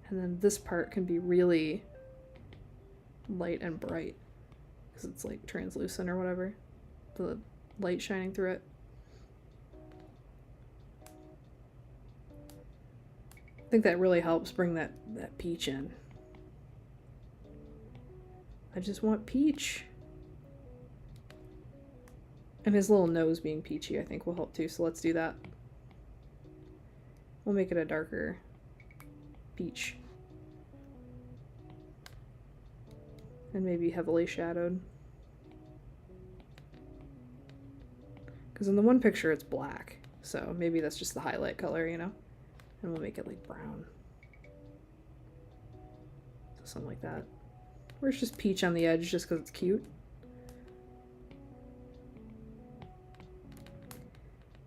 And then this part can be really light and bright, because it's like translucent or whatever. The light shining through it. I think that really helps bring that peach in. I just want peach. And his little nose being peachy I think will help too, so let's do that. We'll make it a darker peach. And maybe heavily shadowed. Because in the one picture it's black, so maybe that's just the highlight color, you know? And we'll make it like brown. So something like that. Or it's just peach on the edge just because it's cute.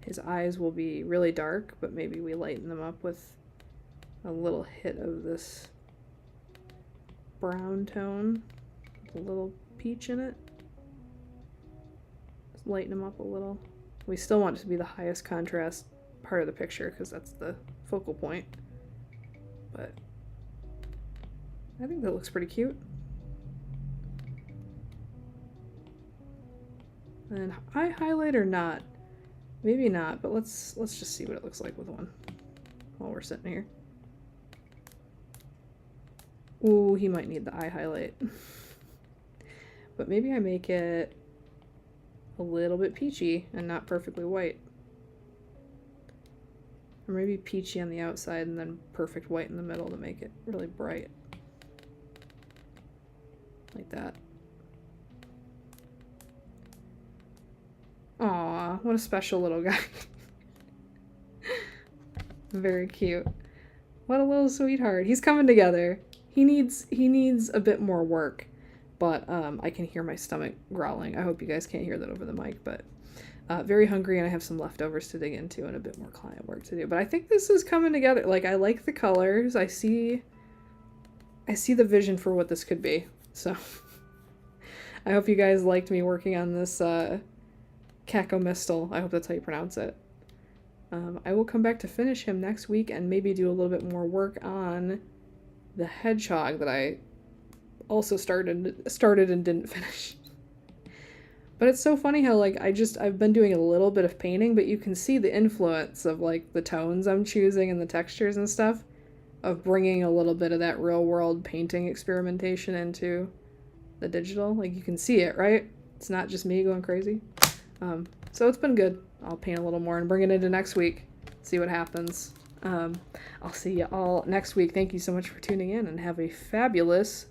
His eyes will be really dark, but maybe we lighten them up with a little hit of this brown tone with a little peach in it. Just lighten them up a little. We still want it to be the highest contrast part of the picture because that's the focal point. But I think that looks pretty cute. And eye highlight or not? Maybe not, but let's just see what it looks like with one while we're sitting here. Ooh, he might need the eye highlight. But maybe I make it a little bit peachy and not perfectly white. Or maybe peachy on the outside and then perfect white in the middle to make it really bright. Like that. Aw, what a special little guy. Very cute. What a little sweetheart. He's coming together. He needs a bit more work, but I can hear my stomach growling. I hope you guys can't hear that over the mic, but very hungry and I have some leftovers to dig into and a bit more client work to do. But I think this is coming together. Like, I like the colors. I see the vision for what this could be. So I hope you guys liked me working on this Cacomystal. I hope that's how you pronounce it. I will come back to finish him next week and maybe do a little bit more work on the hedgehog that I also started and didn't finish. But it's so funny how, like, I've been doing a little bit of painting, but you can see the influence of, like, the tones I'm choosing and the textures and stuff of bringing a little bit of that real world painting experimentation into the digital. Like, you can see it, right? It's not just me going crazy. So it's been good. I'll paint a little more and bring it into next week. See what happens. I'll see you all next week. Thank you so much for tuning in and have a fabulous